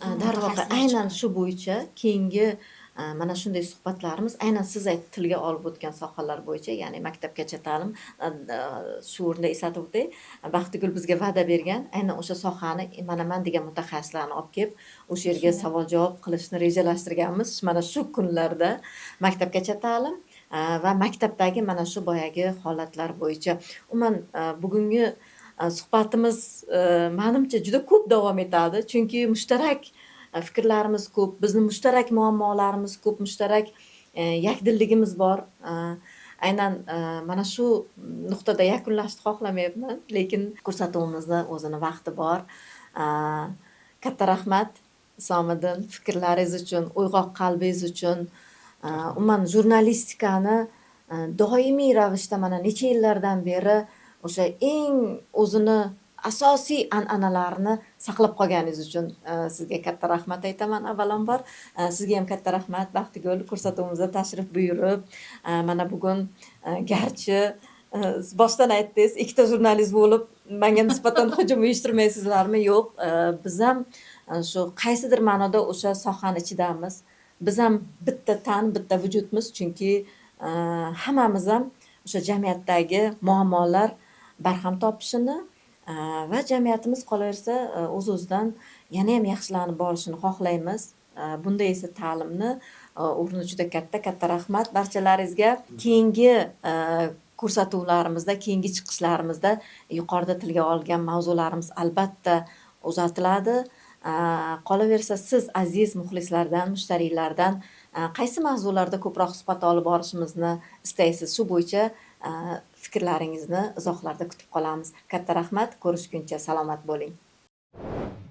Darvoqe aynan shu bo'yicha keyingi mana shunday suhbatlarimiz aynan siz tilga olib o'tgan sohalar bo'yicha, ya'ni maktabgacha ta'lim shu o'rinda eslatib o'tay. Baxtigul bizga va'da bergan, aynan o'sha sohani mana man degan mutaxassislarni olib kelib, o'sha yerga savol-javob qilishni rejalashtirganmiz. Mana shu kunlarda maktabgacha ta'lim va maktabdagi mana shu boyagi holatlar bo'yicha. Umuman bugungi suhbatimiz menimcha juda ko'p davom etadi, chunki mushtarak fikrlarimiz ko'p, bizni mushtarak muammolarimiz ko'p, mushtarak yakdilligimiz bor. Aynan mana shu nuqtada yakunlashni xohlamayapman, lekin ko'rsatuvimizni o'zini vaqti bor. Katta rahmat Isomiddin, fikrlaringiz uchun, uyg'oq qalbingiz uchun. Umuman jurnalistikani doimiy ravishda mana necha yillardan beri o'sha eng o'zini asosiy an'analarini saqlab qolganingiz uchun sizga katta rahmat aytaman avvalambor. Sizga ham katta rahmat Baxtigul, ko'rsatuvimizga tashrif buyurib, mana bugun garchi boshdan aytdingiz, ikkita jurnalist bo'lib menga nisbatan hujum uyushtirmaysizlarmi? Yo'q, biz ham shu qaysidir ma'noda o'sha sohani ichidamiz. Biz ham bitta tan, bitta vujudmiz, chunki hammamiz ham o'sha jamiyatdagi muammolar barham topishini va jamiyatimiz qolaversa o'z-o'zidan yana ham yaxshilanib borishini xohlaymiz. Bunda esa ta'limni o'rni juda katta. Katta rahmat barchalaringizga. Keyingi ko'rsatuvlarimizda, keyingi chiqishlarimizda yuqorida tilga olgan mavzularimiz albatta uzatiladi. Qolaversa siz aziz muxlislardan, mushtariylardan qaysi mavzularda ko'proq suhbat olib borishimizni istaysiz? Shu bo'yicha fikrlaringizni izohlarda kutib qolamiz. Katta rahmat, ko'rishguncha salomat bo'ling.